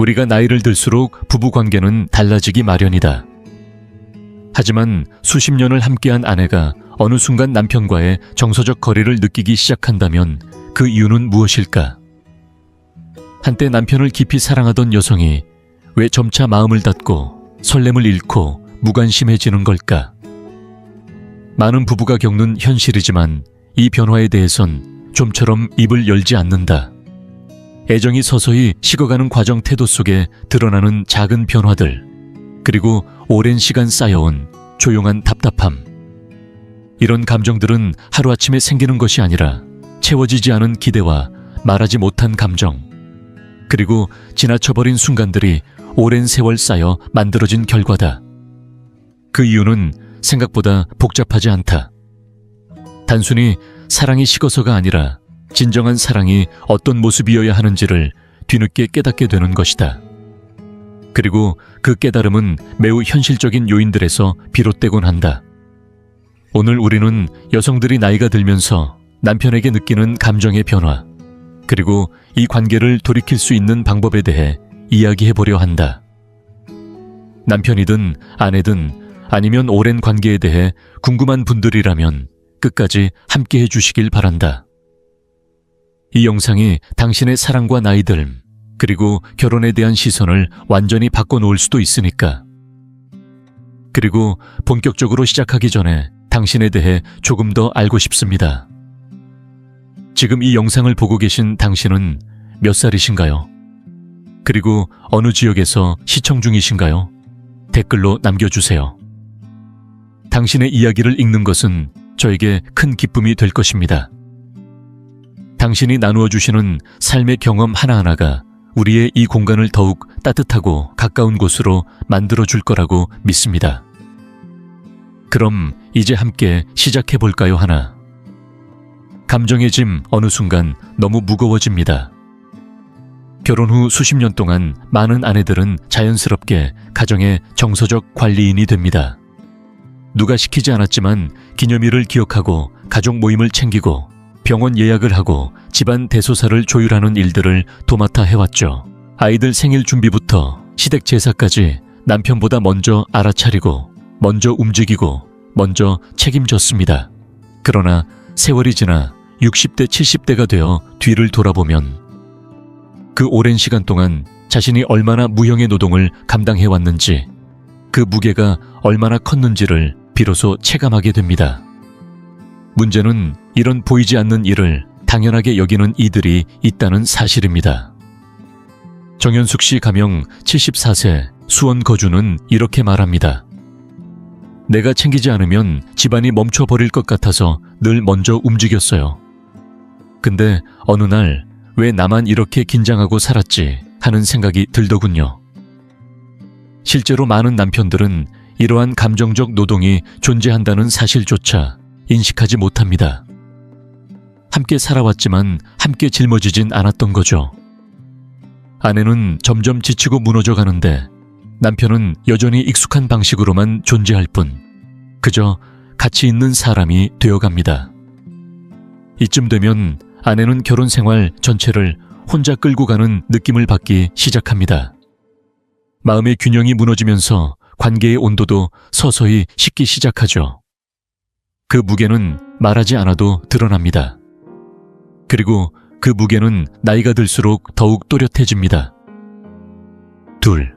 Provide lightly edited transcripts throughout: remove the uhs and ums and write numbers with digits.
우리가 나이를 들수록 부부관계는 달라지기 마련이다. 하지만 수십 년을 함께한 아내가 어느 순간 남편과의 정서적 거리를 느끼기 시작한다면 그 이유는 무엇일까? 한때 남편을 깊이 사랑하던 여성이 왜 점차 마음을 닫고 설렘을 잃고 무관심해지는 걸까? 많은 부부가 겪는 현실이지만 이 변화에 대해선 좀처럼 입을 열지 않는다. 애정이 서서히 식어가는 과정 태도 속에 드러나는 작은 변화들, 그리고 오랜 시간 쌓여온 조용한 답답함. 이런 감정들은 하루아침에 생기는 것이 아니라 채워지지 않은 기대와 말하지 못한 감정, 그리고 지나쳐버린 순간들이 오랜 세월 쌓여 만들어진 결과다. 그 이유는 생각보다 복잡하지 않다. 단순히 사랑이 식어서가 아니라 진정한 사랑이 어떤 모습이어야 하는지를 뒤늦게 깨닫게 되는 것이다. 그리고 그 깨달음은 매우 현실적인 요인들에서 비롯되곤 한다. 오늘 우리는 여성들이 나이가 들면서 남편에게 느끼는 감정의 변화, 그리고 이 관계를 돌이킬 수 있는 방법에 대해 이야기해보려 한다. 남편이든 아내든 아니면 오랜 관계에 대해 궁금한 분들이라면 끝까지 함께 해주시길 바란다. 이 영상이 당신의 사랑과 나이듦, 그리고 결혼에 대한 시선을 완전히 바꿔놓을 수도 있으니까. 그리고 본격적으로 시작하기 전에 당신에 대해 조금 더 알고 싶습니다. 지금 이 영상을 보고 계신 당신은 몇 살이신가요? 그리고 어느 지역에서 시청 중이신가요? 댓글로 남겨주세요. 당신의 이야기를 읽는 것은 저에게 큰 기쁨이 될 것입니다. 당신이 나누어 주시는 삶의 경험 하나하나가 우리의 이 공간을 더욱 따뜻하고 가까운 곳으로 만들어 줄 거라고 믿습니다. 그럼 이제 함께 시작해 볼까요 하나? 감정의 짐 어느 순간 너무 무거워집니다. 결혼 후 수십 년 동안 많은 아내들은 자연스럽게 가정의 정서적 관리인이 됩니다. 누가 시키지 않았지만 기념일을 기억하고 가족 모임을 챙기고 병원 예약을 하고 집안 대소사를 조율하는 일들을 도맡아 해왔죠. 아이들 생일 준비부터 시댁 제사까지 남편보다 먼저 알아차리고 먼저 움직이고 먼저 책임졌습니다. 그러나 세월이 지나 60대 70대가 되어 뒤를 돌아보면 그 오랜 시간 동안 자신이 얼마나 무형의 노동을 감당해왔는지, 그 무게가 얼마나 컸는지를 비로소 체감하게 됩니다. 문제는 이런 보이지 않는 일을 당연하게 여기는 이들이 있다는 사실입니다. 정현숙 씨 가명 74세 수원 거주는 이렇게 말합니다. 내가 챙기지 않으면 집안이 멈춰버릴 것 같아서 늘 먼저 움직였어요. 근데 어느 날 왜 나만 이렇게 긴장하고 살았지 하는 생각이 들더군요. 실제로 많은 남편들은 이러한 감정적 노동이 존재한다는 사실조차 인식하지 못합니다. 함께 살아왔지만 함께 짊어지진 않았던 거죠. 아내는 점점 지치고 무너져 가는데 남편은 여전히 익숙한 방식으로만 존재할 뿐 그저 가치 있는 사람이 되어갑니다. 이쯤 되면 아내는 결혼 생활 전체를 혼자 끌고 가는 느낌을 받기 시작합니다. 마음의 균형이 무너지면서 관계의 온도도 서서히 식기 시작하죠. 그 무게는 말하지 않아도 드러납니다. 그리고 그 무게는 나이가 들수록 더욱 또렷해집니다. 둘,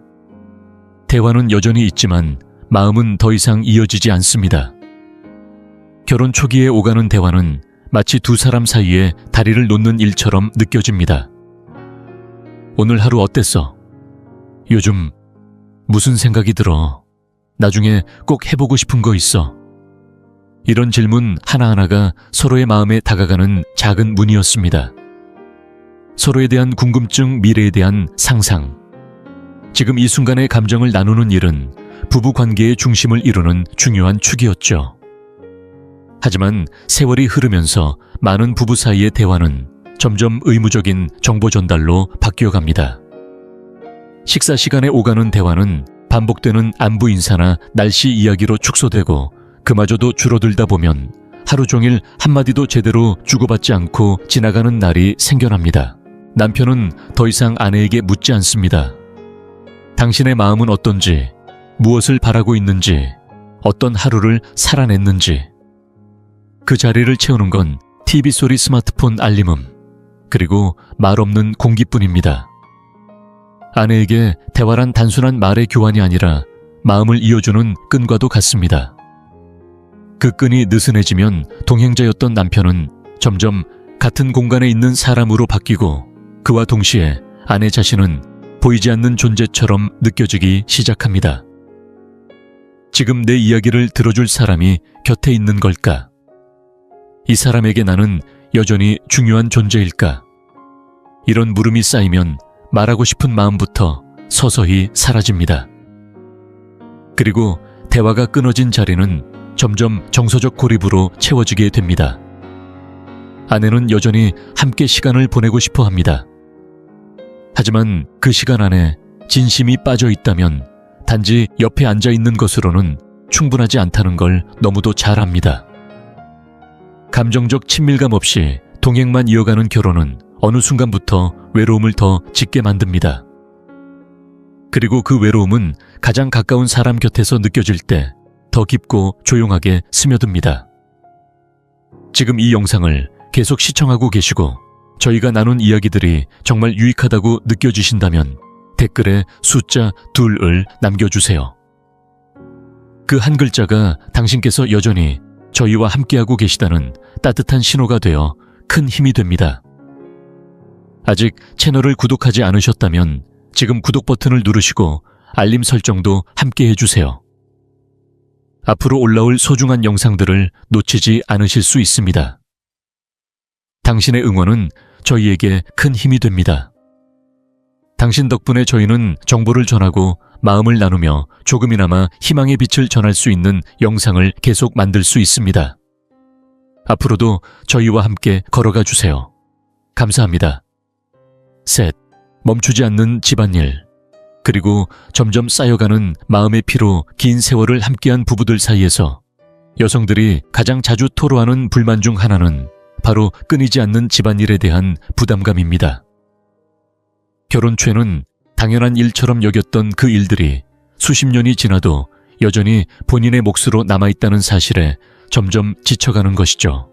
대화는 여전히 있지만 마음은 더 이상 이어지지 않습니다. 결혼 초기에 오가는 대화는 마치 두 사람 사이에 다리를 놓는 일처럼 느껴집니다. 오늘 하루 어땠어? 요즘 무슨 생각이 들어? 나중에 꼭 해보고 싶은 거 있어? 이런 질문 하나하나가 서로의 마음에 다가가는 작은 문이었습니다. 서로에 대한 궁금증, 미래에 대한 상상. 지금 이 순간의 감정을 나누는 일은 부부 관계의 중심을 이루는 중요한 축이었죠. 하지만 세월이 흐르면서 많은 부부 사이의 대화는 점점 의무적인 정보 전달로 바뀌어갑니다. 식사 시간에 오가는 대화는 반복되는 안부 인사나 날씨 이야기로 축소되고 그마저도 줄어들다 보면 하루 종일 한마디도 제대로 주고받지 않고 지나가는 날이 생겨납니다. 남편은 더 이상 아내에게 묻지 않습니다. 당신의 마음은 어떤지, 무엇을 바라고 있는지, 어떤 하루를 살아냈는지. 그 자리를 채우는 건 TV 소리, 스마트폰 알림음, 그리고 말 없는 공기뿐입니다. 아내에게 대화란 단순한 말의 교환이 아니라 마음을 이어주는 끈과도 같습니다. 그 끈이 느슨해지면 동행자였던 남편은 점점 같은 공간에 있는 사람으로 바뀌고, 그와 동시에 아내 자신은 보이지 않는 존재처럼 느껴지기 시작합니다. 지금 내 이야기를 들어줄 사람이 곁에 있는 걸까? 이 사람에게 나는 여전히 중요한 존재일까? 이런 물음이 쌓이면 말하고 싶은 마음부터 서서히 사라집니다. 그리고 대화가 끊어진 자리는 점점 정서적 고립으로 채워지게 됩니다. 아내는 여전히 함께 시간을 보내고 싶어 합니다. 하지만 그 시간 안에 진심이 빠져 있다면 단지 옆에 앉아 있는 것으로는 충분하지 않다는 걸 너무도 잘 압니다. 감정적 친밀감 없이 동행만 이어가는 결혼은 어느 순간부터 외로움을 더 짙게 만듭니다. 그리고 그 외로움은 가장 가까운 사람 곁에서 느껴질 때 더 깊고 조용하게 스며듭니다. 지금 이 영상을 계속 시청하고 계시고 저희가 나눈 이야기들이 정말 유익하다고 느껴지신다면 댓글에 숫자 2을 남겨주세요. 그 한 글자가 당신께서 여전히 저희와 함께하고 계시다는 따뜻한 신호가 되어 큰 힘이 됩니다. 아직 채널을 구독하지 않으셨다면 지금 구독 버튼을 누르시고 알림 설정도 함께 해주세요. 앞으로 올라올 소중한 영상들을 놓치지 않으실 수 있습니다. 당신의 응원은 저희에게 큰 힘이 됩니다. 당신 덕분에 저희는 정보를 전하고 마음을 나누며 조금이나마 희망의 빛을 전할 수 있는 영상을 계속 만들 수 있습니다. 앞으로도 저희와 함께 걸어가 주세요. 감사합니다. 셋, 멈추지 않는 집안일, 그리고 점점 쌓여가는 마음의 피로 긴 세월을 함께한 부부들 사이에서 여성들이 가장 자주 토로하는 불만 중 하나는 바로 끊이지 않는 집안일에 대한 부담감입니다. 결혼 초에는 당연한 일처럼 여겼던 그 일들이 수십 년이 지나도 여전히 본인의 몫으로 남아있다는 사실에 점점 지쳐가는 것이죠.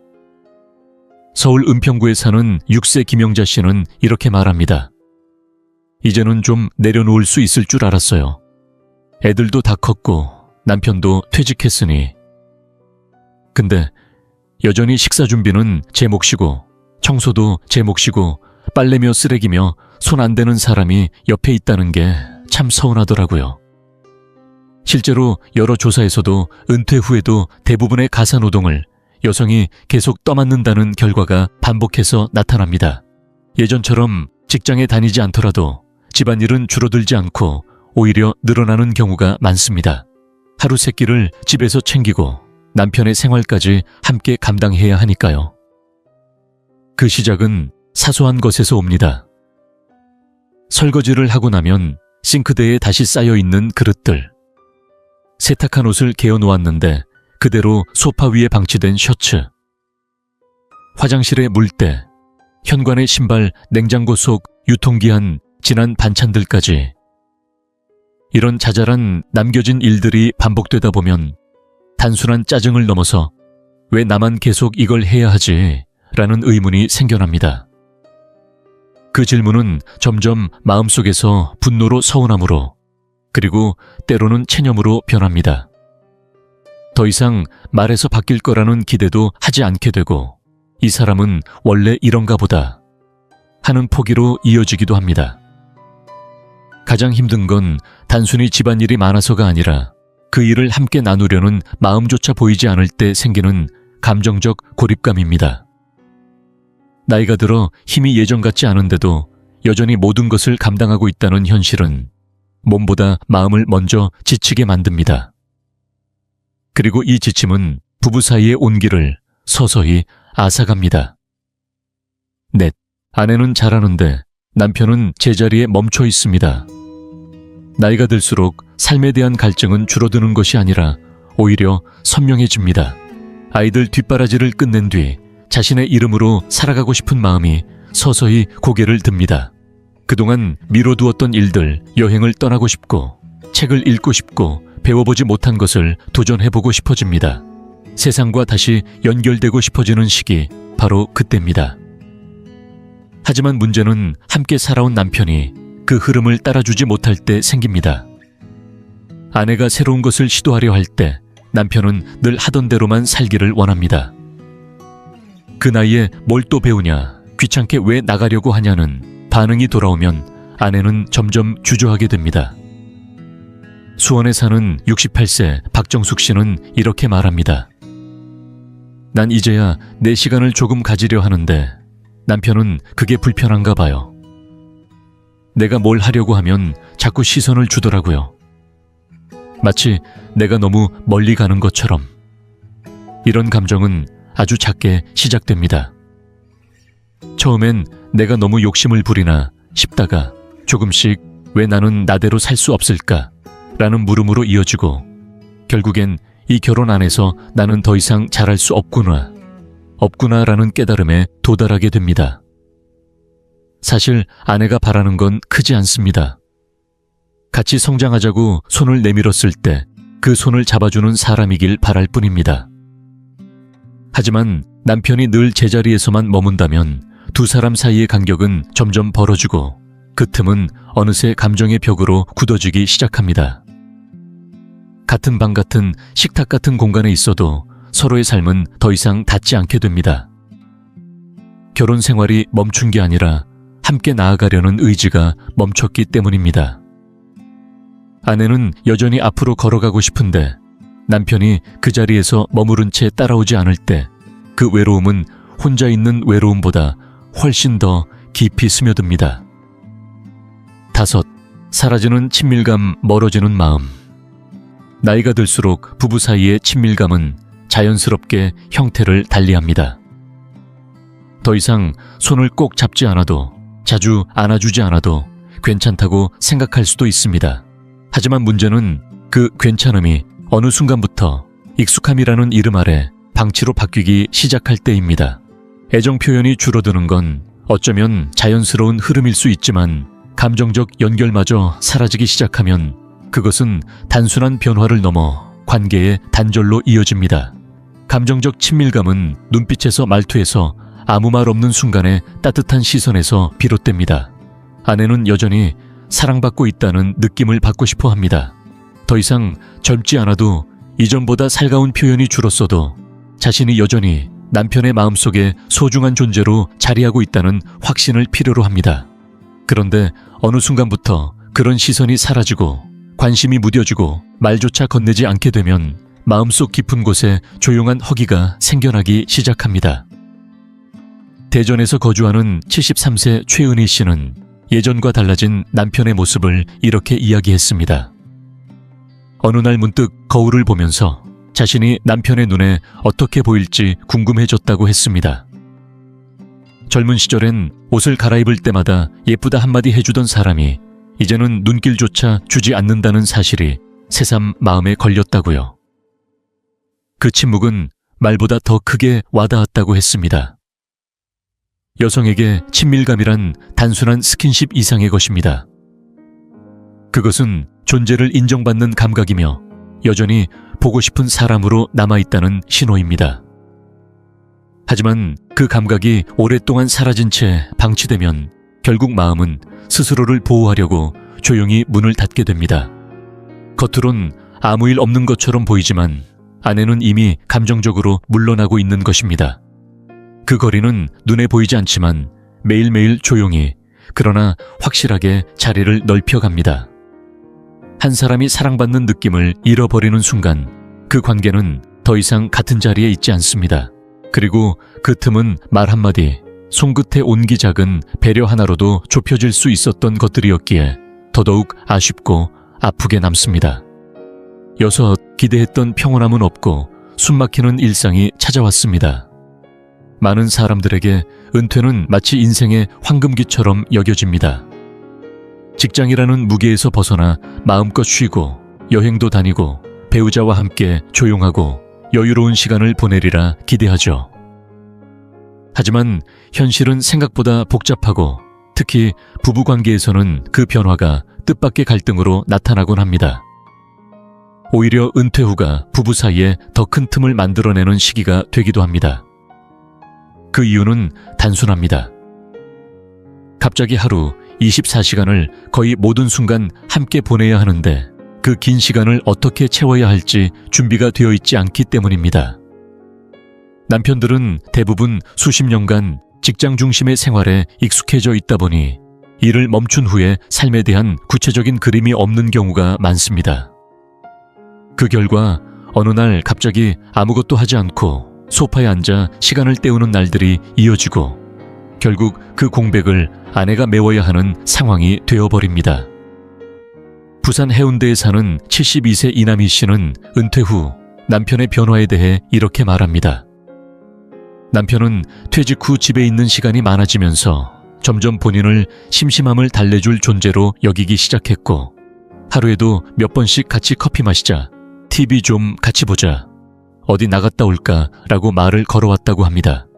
서울 은평구에 사는 6세 김영자 씨는 이렇게 말합니다. 이제는 좀 내려놓을 수 있을 줄 알았어요. 애들도 다 컸고 남편도 퇴직했으니. 근데 여전히 식사 준비는 제 몫이고 청소도 제 몫이고 빨래며 쓰레기며 손 안 대는 사람이 옆에 있다는 게 참 서운하더라고요. 실제로 여러 조사에서도 은퇴 후에도 대부분의 가사노동을 여성이 계속 떠맡는다는 결과가 반복해서 나타납니다. 예전처럼 직장에 다니지 않더라도 집안일은 줄어들지 않고 오히려 늘어나는 경우가 많습니다. 하루 세 끼를 집에서 챙기고 남편의 생활까지 함께 감당해야 하니까요. 그 시작은 사소한 것에서 옵니다. 설거지를 하고 나면 싱크대에 다시 쌓여있는 그릇들, 세탁한 옷을 개어 놓았는데 그대로 소파 위에 방치된 셔츠, 화장실의 물때, 현관의 신발, 냉장고 속 유통기한 지난 반찬들까지. 이런 자잘한 남겨진 일들이 반복되다 보면 단순한 짜증을 넘어서 왜 나만 계속 이걸 해야 하지? 라는 의문이 생겨납니다. 그 질문은 점점 마음속에서 분노로 서운함으로, 그리고 때로는 체념으로 변합니다. 더 이상 말해서 바뀔 거라는 기대도 하지 않게 되고, 이 사람은 원래 이런가 보다 하는 포기로 이어지기도 합니다. 가장 힘든 건 단순히 집안일이 많아서가 아니라 그 일을 함께 나누려는 마음조차 보이지 않을 때 생기는 감정적 고립감입니다. 나이가 들어 힘이 예전 같지 않은데도 여전히 모든 것을 감당하고 있다는 현실은 몸보다 마음을 먼저 지치게 만듭니다. 그리고 이 지침은 부부 사이의 온기를 서서히 앗아갑니다. 넷, 아내는 잘하는데 남편은 제자리에 멈춰 있습니다. 나이가 들수록 삶에 대한 갈증은 줄어드는 것이 아니라 오히려 선명해집니다. 아이들 뒷바라지를 끝낸 뒤 자신의 이름으로 살아가고 싶은 마음이 서서히 고개를 듭니다. 그동안 미뤄두었던 일들, 여행을 떠나고 싶고 책을 읽고 싶고 배워보지 못한 것을 도전해보고 싶어집니다. 세상과 다시 연결되고 싶어지는 시기, 바로 그때입니다. 하지만 문제는 함께 살아온 남편이 그 흐름을 따라주지 못할 때 생깁니다. 아내가 새로운 것을 시도하려 할 때 남편은 늘 하던 대로만 살기를 원합니다. 그 나이에 뭘 또 배우냐, 귀찮게 왜 나가려고 하냐는 반응이 돌아오면 아내는 점점 주저하게 됩니다. 수원에 사는 68세 박정숙 씨는 이렇게 말합니다. 난 이제야 내 시간을 조금 가지려 하는데 남편은 그게 불편한가 봐요. 내가 뭘 하려고 하면 자꾸 시선을 주더라고요. 마치 내가 너무 멀리 가는 것처럼. 이런 감정은 아주 작게 시작됩니다. 처음엔 내가 너무 욕심을 부리나 싶다가 조금씩 왜 나는 나대로 살 수 없을까? 라는 물음으로 이어지고 결국엔 이 결혼 안에서 나는 더 이상 잘할 수 없구나라는 깨달음에 도달하게 됩니다. 사실 아내가 바라는 건 크지 않습니다. 같이 성장하자고 손을 내밀었을 때 그 손을 잡아주는 사람이길 바랄 뿐입니다. 하지만 남편이 늘 제자리에서만 머문다면 두 사람 사이의 간격은 점점 벌어지고 그 틈은 어느새 감정의 벽으로 굳어지기 시작합니다. 같은 방 같은 식탁 같은 공간에 있어도 서로의 삶은 더 이상 닿지 않게 됩니다. 결혼 생활이 멈춘 게 아니라 함께 나아가려는 의지가 멈췄기 때문입니다. 아내는 여전히 앞으로 걸어가고 싶은데 남편이 그 자리에서 머무른 채 따라오지 않을 때 그 외로움은 혼자 있는 외로움보다 훨씬 더 깊이 스며듭니다. 5. 사라지는 친밀감, 멀어지는 마음. 나이가 들수록 부부 사이의 친밀감은 자연스럽게 형태를 달리합니다. 더 이상 손을 꼭 잡지 않아도, 자주 안아주지 않아도 괜찮다고 생각할 수도 있습니다. 하지만 문제는 그 괜찮음이 어느 순간부터 익숙함이라는 이름 아래 방치로 바뀌기 시작할 때입니다. 애정 표현이 줄어드는 건 어쩌면 자연스러운 흐름일 수 있지만 감정적 연결마저 사라지기 시작하면 그것은 단순한 변화를 넘어 관계의 단절로 이어집니다. 감정적 친밀감은 눈빛에서 말투에서 아무 말 없는 순간의 따뜻한 시선에서 비롯됩니다. 아내는 여전히 사랑받고 있다는 느낌을 받고 싶어 합니다. 더 이상 젊지 않아도 이전보다 살가운 표현이 줄었어도 자신이 여전히 남편의 마음속에 소중한 존재로 자리하고 있다는 확신을 필요로 합니다. 그런데 어느 순간부터 그런 시선이 사라지고 관심이 무뎌지고 말조차 건네지 않게 되면 마음속 깊은 곳에 조용한 허기가 생겨나기 시작합니다. 대전에서 거주하는 73세 최은희 씨는 예전과 달라진 남편의 모습을 이렇게 이야기했습니다. 어느 날 문득 거울을 보면서 자신이 남편의 눈에 어떻게 보일지 궁금해졌다고 했습니다. 젊은 시절엔 옷을 갈아입을 때마다 예쁘다 한마디 해주던 사람이 이제는 눈길조차 주지 않는다는 사실이 새삼 마음에 걸렸다고요. 그 침묵은 말보다 더 크게 와닿았다고 했습니다. 여성에게 친밀감이란 단순한 스킨십 이상의 것입니다. 그것은 존재를 인정받는 감각이며 여전히 보고 싶은 사람으로 남아있다는 신호입니다. 하지만 그 감각이 오랫동안 사라진 채 방치되면 결국 마음은 스스로를 보호하려고 조용히 문을 닫게 됩니다. 겉으론 아무 일 없는 것처럼 보이지만 안에는 이미 감정적으로 물러나고 있는 것입니다. 그 거리는 눈에 보이지 않지만 매일매일 조용히, 그러나 확실하게 자리를 넓혀갑니다. 한 사람이 사랑받는 느낌을 잃어버리는 순간 그 관계는 더 이상 같은 자리에 있지 않습니다. 그리고 그 틈은 말 한마디, 손끝에 온기 작은 배려 하나로도 좁혀질 수 있었던 것들이었기에 더더욱 아쉽고 아프게 남습니다. 6. 기대했던 평온함은 없고 숨막히는 일상이 찾아왔습니다. 많은 사람들에게 은퇴는 마치 인생의 황금기처럼 여겨집니다. 직장이라는 무게에서 벗어나 마음껏 쉬고 여행도 다니고 배우자와 함께 조용하고 여유로운 시간을 보내리라 기대하죠. 하지만 현실은 생각보다 복잡하고 특히 부부관계에서는 그 변화가 뜻밖의 갈등으로 나타나곤 합니다. 오히려 은퇴 후가 부부 사이에 더 큰 틈을 만들어내는 시기가 되기도 합니다. 그 이유는 단순합니다. 갑자기 하루 24시간을 거의 모든 순간 함께 보내야 하는데 그 긴 시간을 어떻게 채워야 할지 준비가 되어 있지 않기 때문입니다. 남편들은 대부분 수십 년간 직장 중심의 생활에 익숙해져 있다 보니 일을 멈춘 후에 삶에 대한 구체적인 그림이 없는 경우가 많습니다. 그 결과 어느 날 갑자기 아무것도 하지 않고 소파에 앉아 시간을 때우는 날들이 이어지고 결국 그 공백을 아내가 메워야 하는 상황이 되어버립니다. 부산 해운대에 사는 72세 이남희 씨는 은퇴 후 남편의 변화에 대해 이렇게 말합니다. 남편은 퇴직 후 집에 있는 시간이 많아지면서 점점 본인을 심심함을 달래줄 존재로 여기기 시작했고 하루에도 몇 번씩 같이 커피 마시자, TV 좀 같이 보자, 어디 나갔다 올까 라고 말을 걸어왔다고 합니다.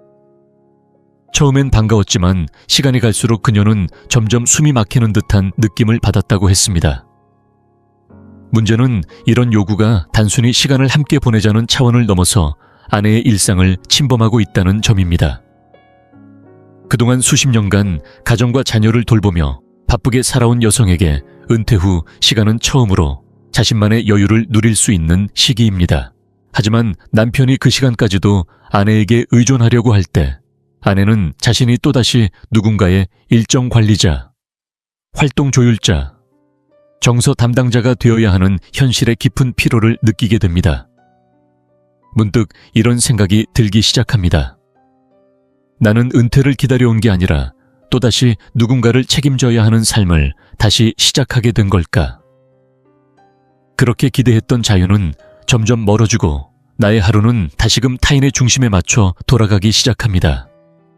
처음엔 반가웠지만 시간이 갈수록 그녀는 점점 숨이 막히는 듯한 느낌을 받았다고 했습니다. 문제는 이런 요구가 단순히 시간을 함께 보내자는 차원을 넘어서 아내의 일상을 침범하고 있다는 점입니다. 그동안 수십 년간 가정과 자녀를 돌보며 바쁘게 살아온 여성에게 은퇴 후 시간은 처음으로 자신만의 여유를 누릴 수 있는 시기입니다. 하지만 남편이 그 시간까지도 아내에게 의존하려고 할 때 아내는 자신이 또다시 누군가의 일정 관리자, 활동 조율자, 정서 담당자가 되어야 하는 현실의 깊은 피로를 느끼게 됩니다. 문득 이런 생각이 들기 시작합니다. 나는 은퇴를 기다려온 게 아니라 또다시 누군가를 책임져야 하는 삶을 다시 시작하게 된 걸까? 그렇게 기대했던 자유는 점점 멀어지고 나의 하루는 다시금 타인의 중심에 맞춰 돌아가기 시작합니다.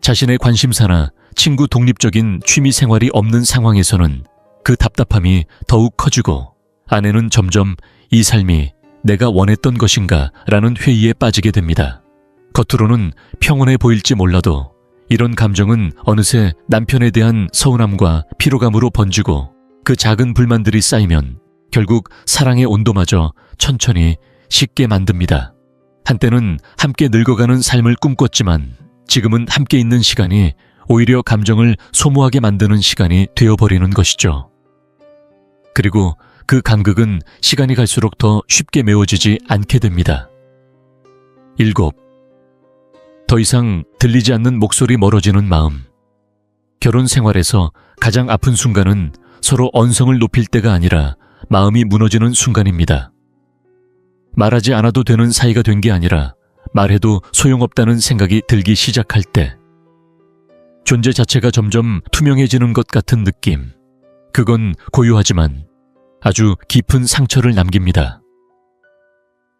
자신의 관심사나 친구 독립적인 취미 생활이 없는 상황에서는 그 답답함이 더욱 커지고 아내는 점점 이 삶이 내가 원했던 것인가 라는 회의에 빠지게 됩니다. 겉으로는 평온해 보일지 몰라도 이런 감정은 어느새 남편에 대한 서운함과 피로감으로 번지고 그 작은 불만들이 쌓이면 결국 사랑의 온도마저 천천히 식게 만듭니다. 한때는 함께 늙어가는 삶을 꿈꿨지만 지금은 함께 있는 시간이 오히려 감정을 소모하게 만드는 시간이 되어버리는 것이죠. 그리고 그 간극은 시간이 갈수록 더 쉽게 메워지지 않게 됩니다. 7. 더 이상 들리지 않는 목소리 멀어지는 마음. 결혼 생활에서 가장 아픈 순간은 서로 언성을 높일 때가 아니라 마음이 무너지는 순간입니다. 말하지 않아도 되는 사이가 된 게 아니라 말해도 소용없다는 생각이 들기 시작할 때, 존재 자체가 점점 투명해지는 것 같은 느낌. 그건 고요하지만 아주 깊은 상처를 남깁니다.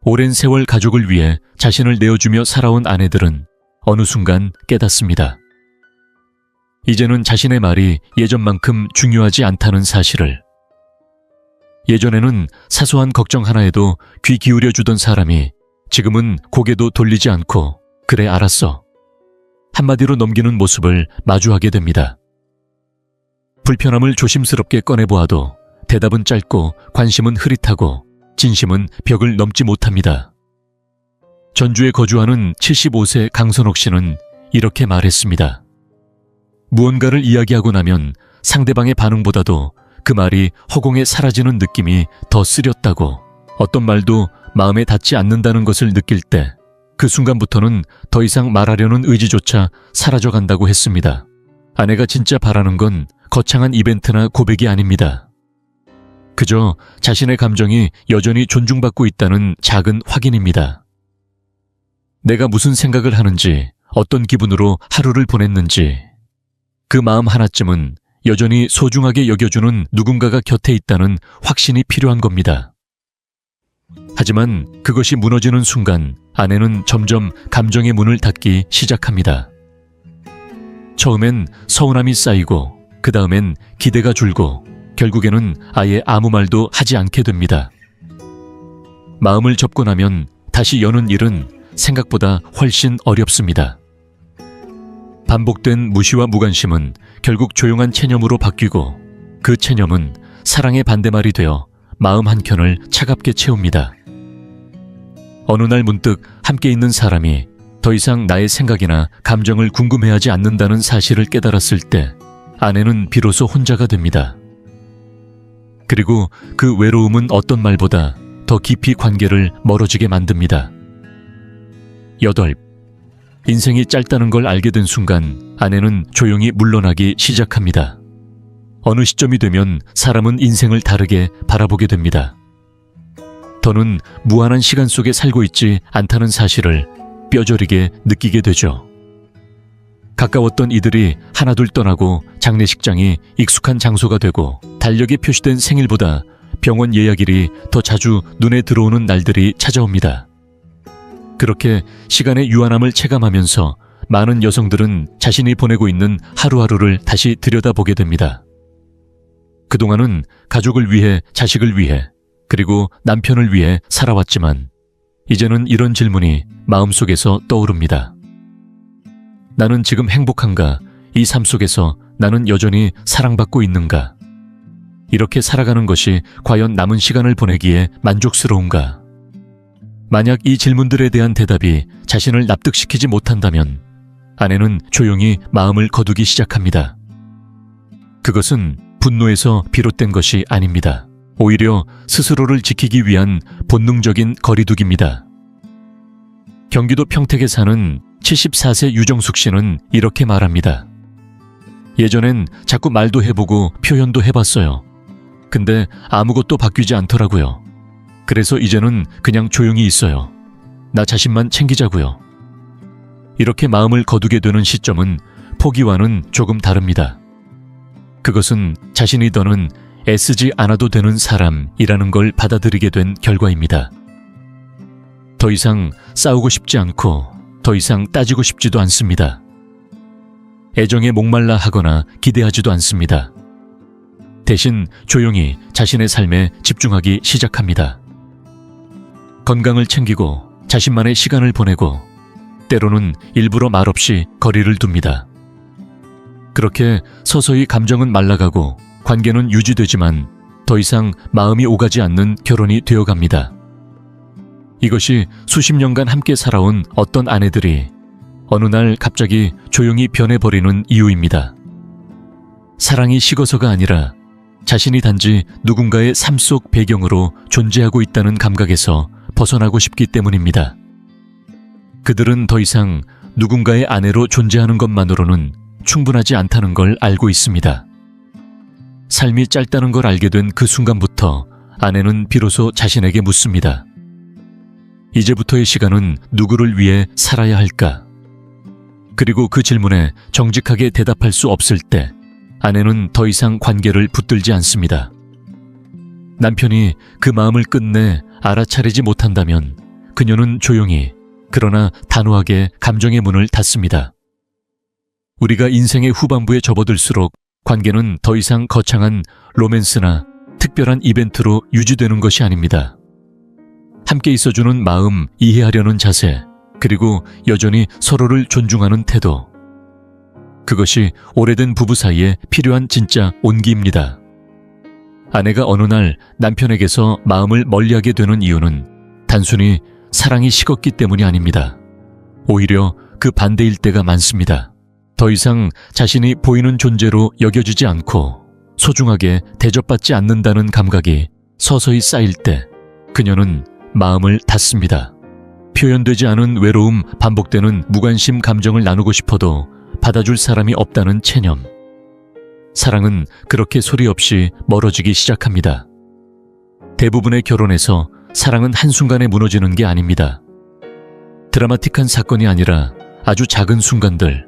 오랜 세월 가족을 위해 자신을 내어주며 살아온 아내들은 어느 순간 깨닫습니다. 이제는 자신의 말이 예전만큼 중요하지 않다는 사실을. 예전에는 사소한 걱정 하나에도 귀 기울여주던 사람이 지금은 고개도 돌리지 않고 그래 알았어 한마디로 넘기는 모습을 마주하게 됩니다. 불편함을 조심스럽게 꺼내보아도 대답은 짧고 관심은 흐릿하고 진심은 벽을 넘지 못합니다. 전주에 거주하는 75세 강선옥 씨는 이렇게 말했습니다. 무언가를 이야기하고 나면 상대방의 반응보다도 그 말이 허공에 사라지는 느낌이 더 쓰렸다고, 어떤 말도 마음에 닿지 않는다는 것을 느낄 때 그 순간부터는 더 이상 말하려는 의지조차 사라져간다고 했습니다. 아내가 진짜 바라는 건 거창한 이벤트나 고백이 아닙니다. 그저 자신의 감정이 여전히 존중받고 있다는 작은 확인입니다. 내가 무슨 생각을 하는지, 어떤 기분으로 하루를 보냈는지, 그 마음 하나쯤은 여전히 소중하게 여겨주는 누군가가 곁에 있다는 확신이 필요한 겁니다. 하지만 그것이 무너지는 순간 아내는 점점 감정의 문을 닫기 시작합니다. 처음엔 서운함이 쌓이고 그 다음엔 기대가 줄고 결국에는 아예 아무 말도 하지 않게 됩니다. 마음을 접고 나면 다시 여는 일은 생각보다 훨씬 어렵습니다. 반복된 무시와 무관심은 결국 조용한 체념으로 바뀌고 그 체념은 사랑의 반대말이 되어 마음 한켠을 차갑게 채웁니다. 어느 날 문득 함께 있는 사람이 더 이상 나의 생각이나 감정을 궁금해하지 않는다는 사실을 깨달았을 때 아내는 비로소 혼자가 됩니다. 그리고 그 외로움은 어떤 말보다 더 깊이 관계를 멀어지게 만듭니다. 8. 인생이 짧다는 걸 알게 된 순간 아내는 조용히 물러나기 시작합니다. 어느 시점이 되면 사람은 인생을 다르게 바라보게 됩니다. 더는 무한한 시간 속에 살고 있지 않다는 사실을 뼈저리게 느끼게 되죠. 가까웠던 이들이 하나둘 떠나고 장례식장이 익숙한 장소가 되고 달력에 표시된 생일보다 병원 예약일이 더 자주 눈에 들어오는 날들이 찾아옵니다. 그렇게 시간의 유한함을 체감하면서 많은 여성들은 자신이 보내고 있는 하루하루를 다시 들여다보게 됩니다. 그동안은 가족을 위해, 자식을 위해, 그리고 남편을 위해 살아왔지만 이제는 이런 질문이 마음속에서 떠오릅니다. 나는 지금 행복한가? 이 삶 속에서 나는 여전히 사랑받고 있는가? 이렇게 살아가는 것이 과연 남은 시간을 보내기에 만족스러운가? 만약 이 질문들에 대한 대답이 자신을 납득시키지 못한다면 아내는 조용히 마음을 거두기 시작합니다. 그것은 분노에서 비롯된 것이 아닙니다. 오히려 스스로를 지키기 위한 본능적인 거리두기입니다. 경기도 평택에 사는 74세 유정숙 씨는 이렇게 말합니다. 예전엔 자꾸 말도 해보고 표현도 해봤어요. 근데 아무것도 바뀌지 않더라고요. 그래서 이제는 그냥 조용히 있어요. 나 자신만 챙기자고요. 이렇게 마음을 거두게 되는 시점은 포기와는 조금 다릅니다. 그것은 자신이 더는 애쓰지 않아도 되는 사람이라는 걸 받아들이게 된 결과입니다. 더 이상 싸우고 싶지 않고 더 이상 따지고 싶지도 않습니다. 애정에 목말라 하거나 기대하지도 않습니다. 대신 조용히 자신의 삶에 집중하기 시작합니다. 건강을 챙기고 자신만의 시간을 보내고 때로는 일부러 말없이 거리를 둡니다. 그렇게 서서히 감정은 말라가고 관계는 유지되지만 더 이상 마음이 오가지 않는 결혼이 되어갑니다. 이것이 수십 년간 함께 살아온 어떤 아내들이 어느 날 갑자기 조용히 변해버리는 이유입니다. 사랑이 식어서가 아니라 자신이 단지 누군가의 삶 속 배경으로 존재하고 있다는 감각에서 벗어나고 싶기 때문입니다. 그들은 더 이상 누군가의 아내로 존재하는 것만으로는 충분하지 않다는 걸 알고 있습니다. 삶이 짧다는 걸 알게 된 그 순간부터 아내는 비로소 자신에게 묻습니다. 이제부터의 시간은 누구를 위해 살아야 할까? 그리고 그 질문에 정직하게 대답할 수 없을 때 아내는 더 이상 관계를 붙들지 않습니다. 남편이 그 마음을 끝내 알아차리지 못한다면 그녀는 조용히 그러나 단호하게 감정의 문을 닫습니다. 우리가 인생의 후반부에 접어들수록 관계는 더 이상 거창한 로맨스나 특별한 이벤트로 유지되는 것이 아닙니다. 함께 있어주는 마음, 이해하려는 자세, 그리고 여전히 서로를 존중하는 태도. 그것이 오래된 부부 사이에 필요한 진짜 온기입니다. 아내가 어느 날 남편에게서 마음을 멀리하게 되는 이유는 단순히 사랑이 식었기 때문이 아닙니다. 오히려 그 반대일 때가 많습니다. 더 이상 자신이 보이는 존재로 여겨지지 않고 소중하게 대접받지 않는다는 감각이 서서히 쌓일 때 그녀는 마음을 닫습니다. 표현되지 않은 외로움, 반복되는 무관심 감정을 나누고 싶어도 받아줄 사람이 없다는 체념. 사랑은 그렇게 소리 없이 멀어지기 시작합니다. 대부분의 결혼에서 사랑은 한순간에 무너지는 게 아닙니다. 드라마틱한 사건이 아니라 아주 작은 순간들.